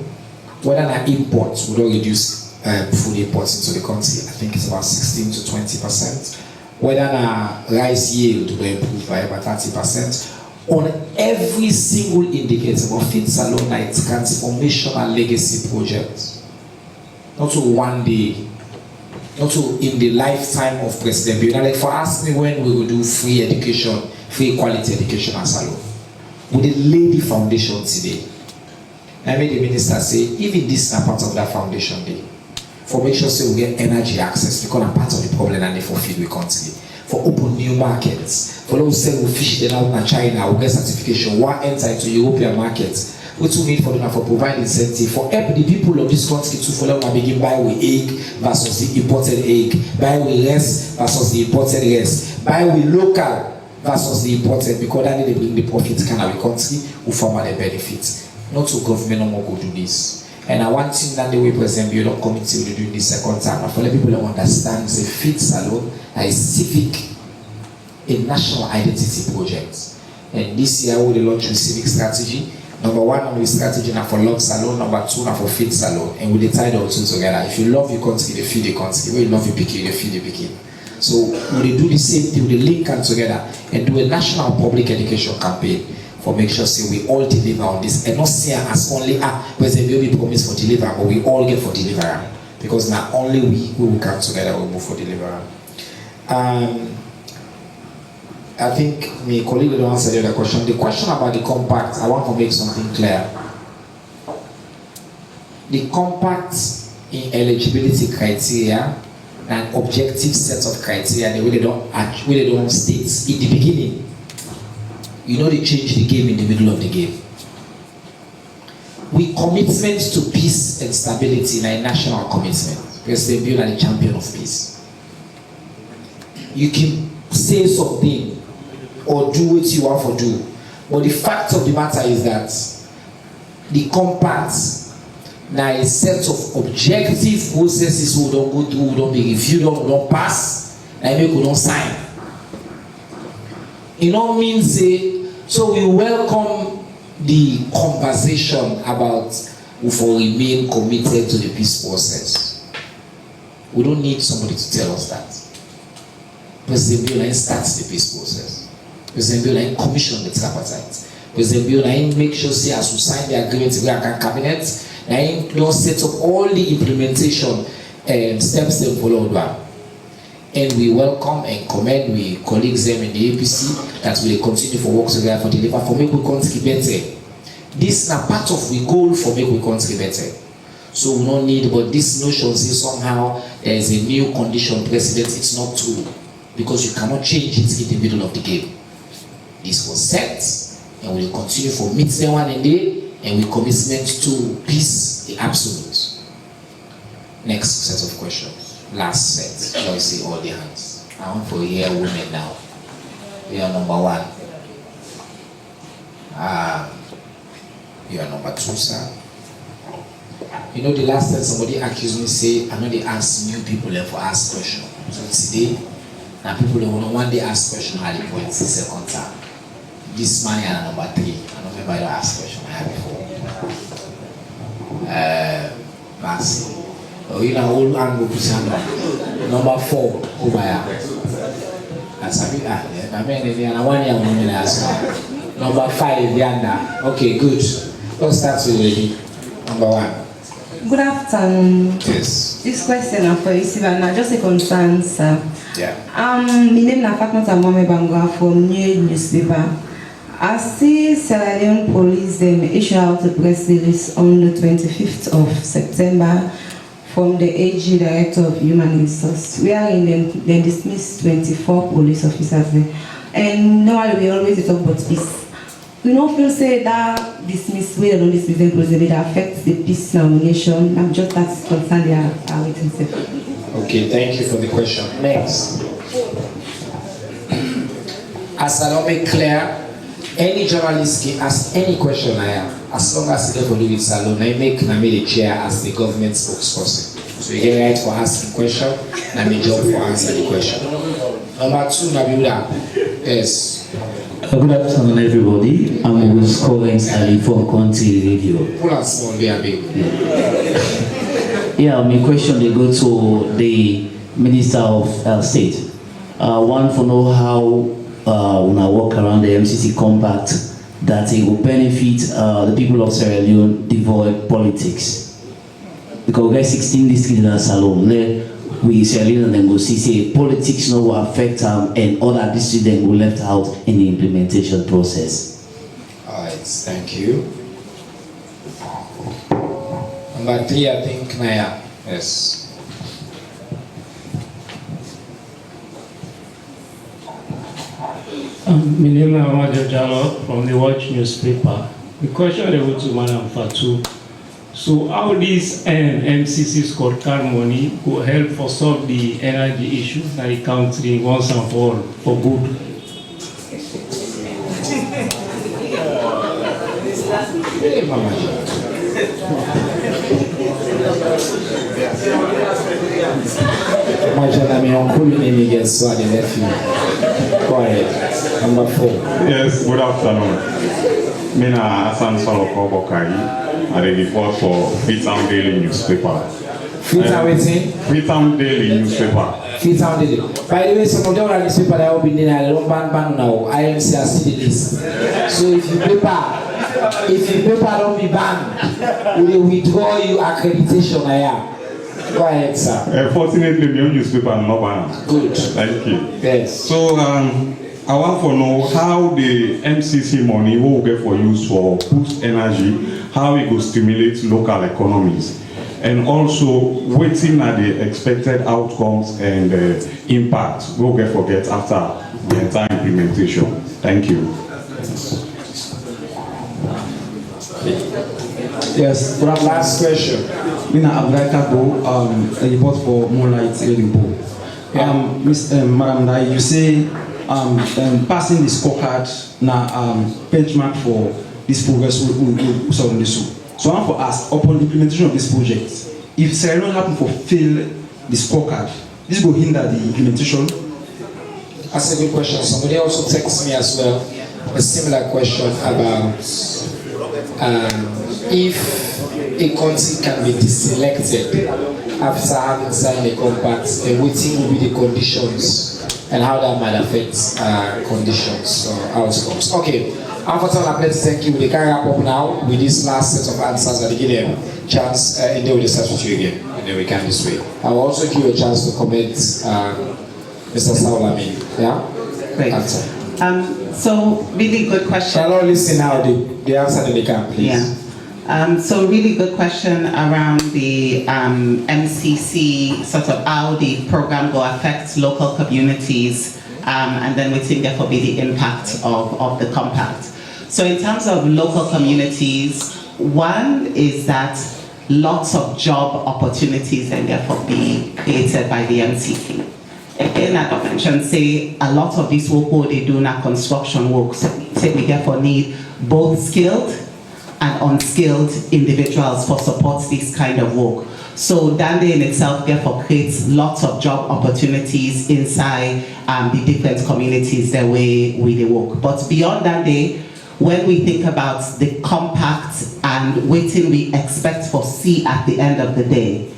Whether our imports will not reduce food imports into the country, I think it's about 16 to 20%. whether rice yield will improve by about 30%. On every single indicator of feed salon, it's transformational legacy project. Not to one day, not to in the lifetime of President Leone. Like for ask me when we will do free education, free quality education at salon. We did lay the foundation today. I made the minister say, even this is part of that foundation day. For make sure so we get energy access because I'm part of the problem and for feed we country. For open new markets. For those who sell fish then out in China, we get certification. What enter into European markets? What we need for them for provide incentive for help the people of this country to follow and begin buy with egg versus the imported egg, buy with rice versus the imported rice, buy with local versus the imported because that they bring the profit kind of the country who farmer the benefits. Not to government no more go do this. And I want to that the way President Leone committee will do this second time. For the people that understand the feed salon is Civic, a national identity project. And this year we will launch a Civic strategy. Number one on the strategy now for log salon, number two now for feed salon. And we tie the two together. If you love your country, you feed the country. When you love your pikin, you feed the pikin. So we do the same thing, we link them together and do a national public education campaign for make sure say we all deliver on this and not see as only President Leone promise for deliver, but we all get for deliver. Because now only we will come together, we move for deliver. I think my colleague will answer the other question. The question about the compact, I want to make something clear. The compact in eligibility criteria, an objective set of criteria, they really don't state in the beginning. You know they change the game in the middle of the game. We commitment to peace and stability in a national commitment. President Leone is the champion of peace. You can say something or do what you want to do, but the fact of the matter is that the compact now a set of objective processes who don't go through, who don't be reviewed, who don't pass, and make who don't sign. It all means so we welcome the conversation about who for remain committed to the peace process. We don't need somebody to tell us that. President Leone starts the peace process. President Leone commission the tripartite. President Leone make sure say as we sign the agreement with our cabinet, and don't set up all the implementation steps they follow one. And we welcome and commend we colleagues them in the APC that we continue for work together for deliver for make we country better. This is a part of we goal for make we country better. So we don't need, but this notion say somehow there is a new condition precedent. It's not true because you cannot change it in the middle of the game. This was set, and we will continue for meet the one in day. And we commitment to peace, the absolute. Next set of questions. Last set. Shall we see all the hands? I want to hear women now. You are number one. You are number two, sir. You know the last time somebody accused me say, I know they ask new people for ask question. So today, now people don't want to one day ask question at the point, the second time. This man is number three. I don't remember the last question I had before. Maxi. Oh, you know, old angle person. Number 4 over here. That's a bit. I mean, if you're 1 year, I'm ask. Number 5, Yanda. Okay, good. Let's start with lady. Number 1. Good afternoon. Yes. This question is for you, Sivana. Just a concern, sir. Yeah. My name is Fatma Tamame Bangwa from New Newspaper. I see Sierra Leone police issue out a press release on the 25th of September from the AG Director of Human Resources. Wherein they dismissed 24 police officers there. And normally we always talk about peace. We don't feel say that dismiss, we don't dismiss them because it affects the peace nomination. I'm just that concerned they are waiting. Okay, thank you for the question. Next. As I don't make clear, any journalist can ask any question I have, as long as they follow with Salon, I make the chair as the government spokesperson. So you get right for asking question, and I job for answering the question. Number 2, Nabiula. Yes. Good afternoon, everybody. I'm with Collins Ali from Country Radio. Pull out small, be a big. Yeah, my question they go to the Minister of State. One for know how when I walk around the MCC compact that it will benefit the people of Sierra Leone devoid politics. Because we get 16 districts in the salon. We Sierra Leone and then go see say politics no will affect them and other districts then go left out in the implementation process. Alright, thank you. Number 3, I think Naya. Yes. My name is Amadou Diallo from the Watch newspaper. The question I want to Madam Fatou. So how this MCC scorecard money will help for solve the energy issue that the country once and for all for good? Number 4. Yes, good afternoon. Mina Hassan Saloko Bokai. I report for Freetown Daily newspaper. Freetown Daily newspaper. Freetown Daily. By the way, some of the other newspaper that will be in a long ban now. IMC has seen this. So if your paper don't be banned, we will withdraw your accreditation. Go ahead, sir. Fortunately, the newspaper not banned. Good. Thank you. Yes. So I want to know how the MCC money will get for use for boost energy, how it will stimulate local economies, and also waiting at the expected outcomes and impact we'll get after the entire implementation. Thank you. Yes. Last question. Mina Abdullah a report for Moonlight Edinburgh. Madam Dai, you say passing the scorecard now benchmark for this progress will So I want to ask, upon the implementation of this project, if Sierra Leone happen to fail the scorecard, this will hinder the implementation? That's a good question. Somebody also texted me as well a similar question about if a country can be deselected after having signed a compact, and what will be the conditions and how that might affect conditions or outcomes. Okay, unfortunately, let's thank you. We can wrap up now with this last set of answers that give them chance, and then we'll start with you again, and then we can this way. I will also give you a chance to comment, Mr. Saulami. Yeah? Great. Answer. So really good question. Shall all listen now, the answer that they can, please. Yeah. So really good question around the MCC, sort of how the program will affect local communities, and then we think there will be the impact of the compact. So in terms of local communities, one is that lots of job opportunities and therefore be created by the MCC. Again, I don't mention, say, a lot of this work what they do now construction work, so we therefore need both skilled and unskilled individuals for support this kind of work. So Dande in itself therefore creates lots of job opportunities inside the different communities the way we work. But beyond Dande, when we think about the compact and waiting we expect for C at the end of the day,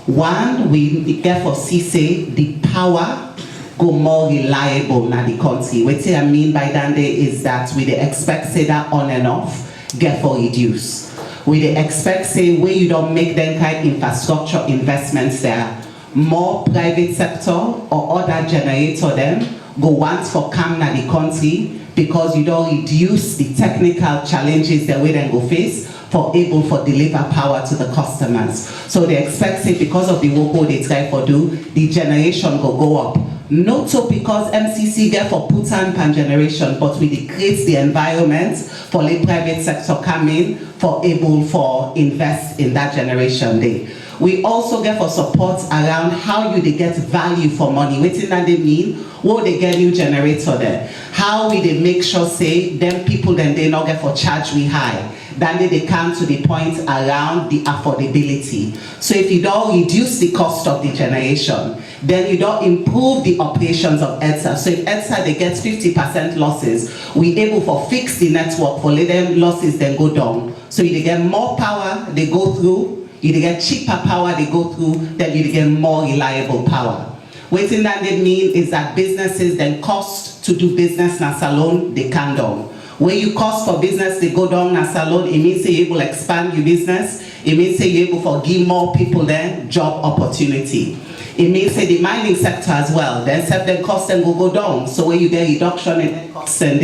one, we therefore see say the power go more reliable na the country. What I mean by Dande is that we expect say that on and off get for reduce. We expect say where you don't make them kind of infrastructure investments there, more private sector or other generator them go want for come na the country because you don't reduce the technical challenges that we then go face for able for deliver power to the customers. So they expect say because of the work they try for do, the generation go up. Not so because MCC get for put on pan generation, but we create the environment for the private sector come in for able for invest in that generation day. We also get for support around how you they get value for money. What that they mean? What they get new generator there? How we they make sure say them people then they not get for charge we high. Then they come to the point around the affordability. So if you don't reduce the cost of the generation, then you don't improve the operations of EDSA. So if EDSA they get 50% losses, we able for fix the network for let them losses then go down. So you get more power they go through, you get cheaper power they go through, then you get more reliable power. Waiting that they mean is that businesses then cost to do business na salon, they can down. When you cost for business, they go down na salon, it means you're able to expand your business. It means you're able to give more people there job opportunity. It means the mining sector as well. Then set the cost and will go down. So when you get reduction in costs and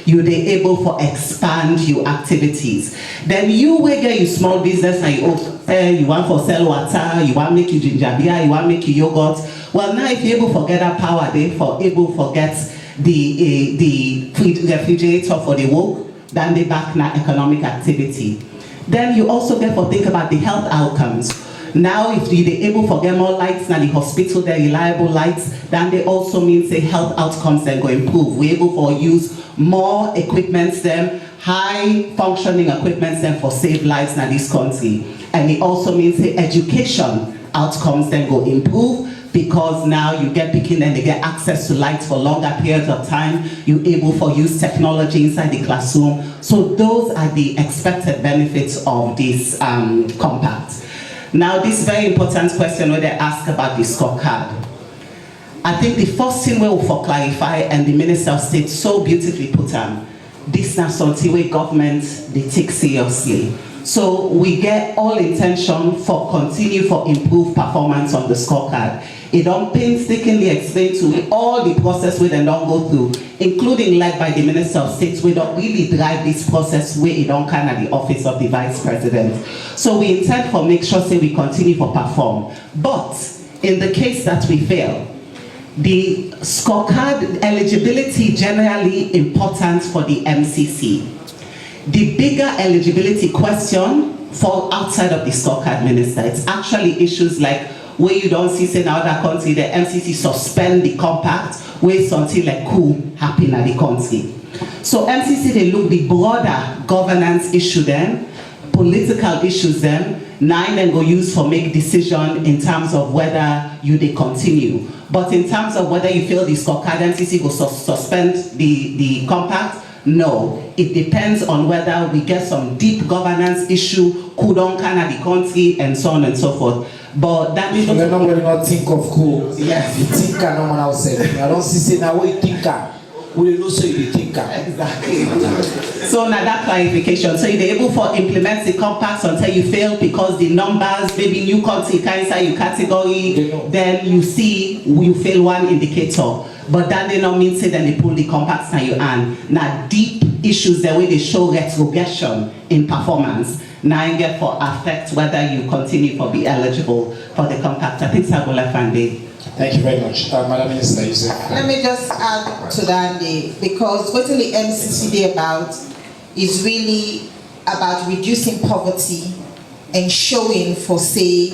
you're able to expand your activities. Then you will get your small business and you want to sell water, you want to make your ginger beer, you want to make your yogurt. Well, now if you're able to get that power there, for able to get the refrigerator for the work, then they back now economic activity. Then you also get to think about the health outcomes. Now, if they're able to get more lights in the hospital, they're reliable lights, then they also means the health outcomes then go improve. We're able to use more equipment then, high functioning equipment then for save lives in this country. And it also means the education outcomes then go improve, because now you get picking and they get access to lights for longer periods of time. You're able to use technology inside the classroom. So those are the expected benefits of this compact. Now, this very important question where they ask about the scorecard. I think the first thing we will for clarify, and the Minister of State so beautifully put on, this is something where government they take seriously. So we get all intention for continue for improved performance on the scorecard. It don't painstakingly explain to me all the process we then don't go through, including led by the Minister of State. We don't really drive this process where it don't come at the office of the Vice President. So we intend for make sure say we continue for perform. But in the case that we fail, the scorecard eligibility generally important for the MCC. The bigger eligibility question fall outside of the scorecard, Minister. It's actually issues like where you don't see say in other country the MCC suspend the compact, where something like coup happen at the country. So MCC they look the broader governance issue then, political issues then, nine and go use for make decision in terms of whether you they continue. But in terms of whether you feel the scorecard, MCC will suspend the compact. No, it depends on whether we get some deep governance issue, could on the country, and so on and so forth. But that means we're not going to think of cool. Yes, the thinker, no one else said. I don't see now we thinker. We don't say the thinker. Exactly. So now that clarification. So you're able to implement the compacts until you fail because the numbers, maybe new country inside your category, then you see you fail one indicator. But that they not mean say then they pull the compacts now you hand. Now deep issues the way they show retrogression in performance. Now you get for affect whether you continue to be eligible for the compact. I think Sagola Fande. Thank you very much. Madam Minister, you say. Let me just add to that, because what the MCCD about is really about reducing poverty and showing for say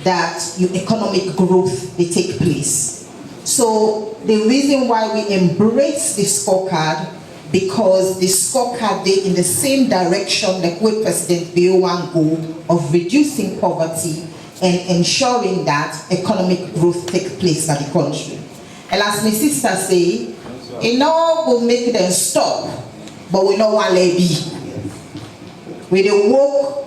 that your economic growth they take place. So the reason why we embrace the scorecard, because the scorecard they in the same direction like where President Leone go of reducing poverty and ensuring that economic growth take place in the country. And as my sister say, it no will make them stop, but we know what they be. We they work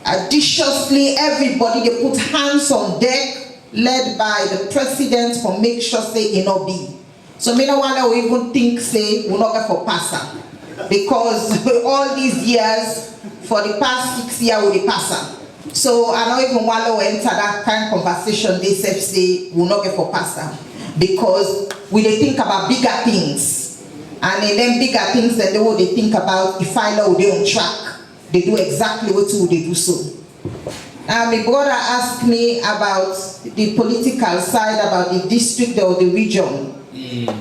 audaciously, everybody they put hands on deck, led by the president for make sure say it not be. So me no want to even think say we not get for passer, because all these years for the past 6 years we the passer. So I don't even want to enter that kind of conversation. They say we not get for passer, because we they think about bigger things, and in them bigger things then they think about if I know they on track, they do exactly what they do so. Now, my brother asked me about the political side, about the district or the region.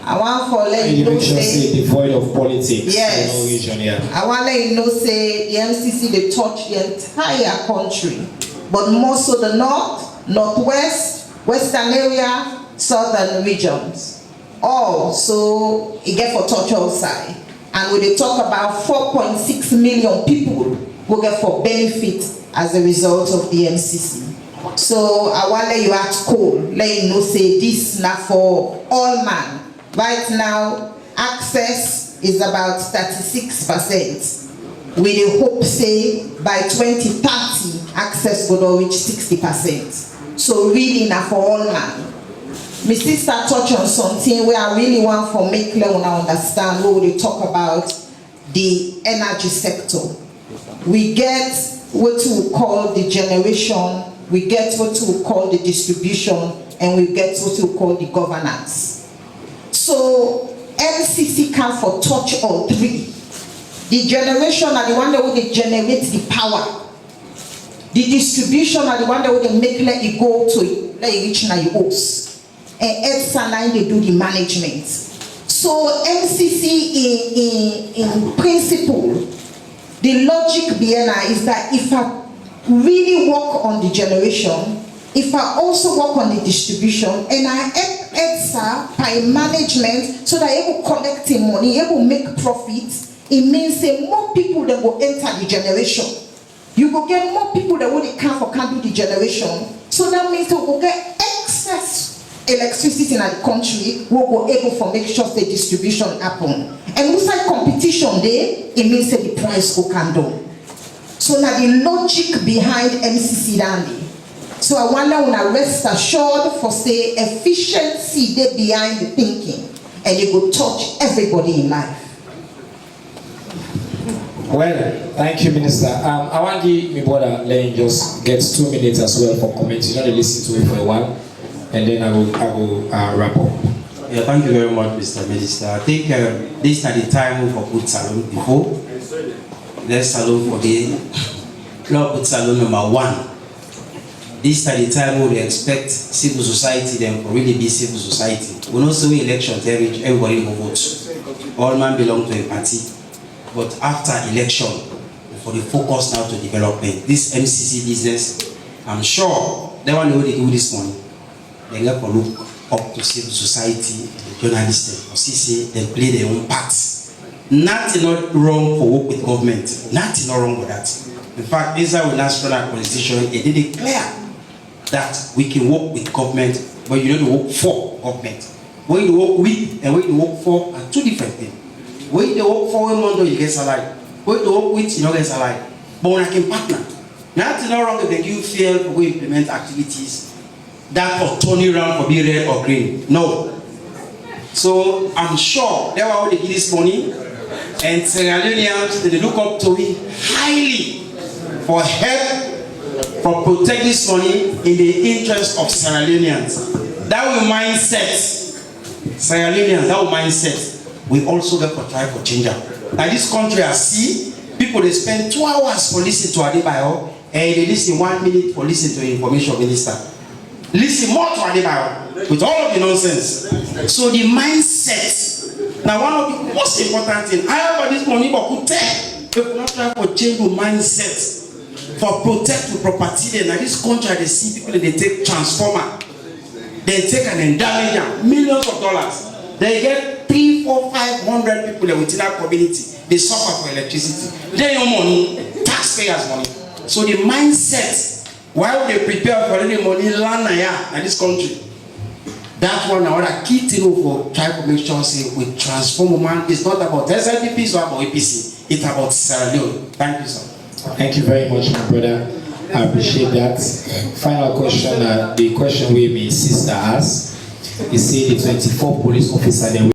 I want to let you know say devoid of politics. Yes. No region, yeah. I want to let you know say the MCC they touch the entire country, but more so the north, northwest, western area, southern regions. All so it get for touch all side, and when they talk about 4.6 million people who get for benefit as a result of the MCC. So I want to let you act cool, let you know say this now for all man. Right now, access is about 36%. We hope say by 2030, access will reach 60%. So really now for all man. my sister touch on something where I really want for make Leone understand what they talk about the energy sector. We get what we call the generation, we get what we call the distribution, and we get what we call the governance. So MCC can for touch all three. The generation are the one that will generate the power. The distribution are the one that will make let it go to let it reach now your host. And EDSA they do the management. So MCC in principle, the logic behind it is that if I really work on the generation, if I also work on the distribution, and I help EDSA by management so that I will collect money, I will make profits, it means that more people that will enter the generation. You will get more people that will can do the generation. So that means we will get excess electricity in the country. We will be able to make sure the distribution happen. And inside competition there, it means that the price will can do. So now the logic behind MCC Dandy. So I wonder when I rest assured for say efficiency there behind the thinking, and it will touch everybody in life. Well, thank you, Minister. I want to give my brother Leone just gets 2 minutes as well for comments. You know, they listen to it for a while, and then I will wrap up. Yeah, thank you very much, Mr. Minister. I think this is the time for put salon before. Let's salon for the club put salon number 1. This is the time we expect civil society them to really be civil society. We don't see elections everybody will vote. All men belong to a party. But after election, for the focus now to development, this MCC business, I'm sure they want to know they give this money. They get to look up to civil society, the journalists, or CC, they play their own parts. Nothing not wrong for work with government. Nothing not wrong with that. In fact, inside the National Constitution, it did declare that we can work with government, but you need to work for government. When you work with and when you work for are two different things. When you work for 1 month, you get salary. When you work with, you don't get salary. But when I can partner, nothing not wrong if they give fail for go implement activities that for turning around for be red or green. No. So I'm sure that's why they give this money, and Sierra Leoneans they look up to it highly for help for protect this money in the interest of Sierra Leoneans. That will mindset, Sierra Leoneans, that will mindset. We also get to try for change up. Now this country I see, people they spend 2 hours for listening to Adebayo, and they listen 1 minute for listening to the information minister. Listen more to Adebayo with all of the nonsense. So the mindset. Now one of the most important things, I have this money but could tell people not try for change the mindset for protect the property. Then now this country they see people they take transformer, they take an endowment, millions of dollars. They get 300, 400, 500 people within that community. They suffer for electricity. They no money, taxpayers' money. So the mindset, why would they prepare for any money land in this country? That one, another key thing for try to make sure say we transform man. It's not about SLDP, it's not about APC. It's about Sierra Leone. Thank you, sir. Thank you very much, my brother. I appreciate that. Final question, the question we my sister asked. You see the 24 police officers.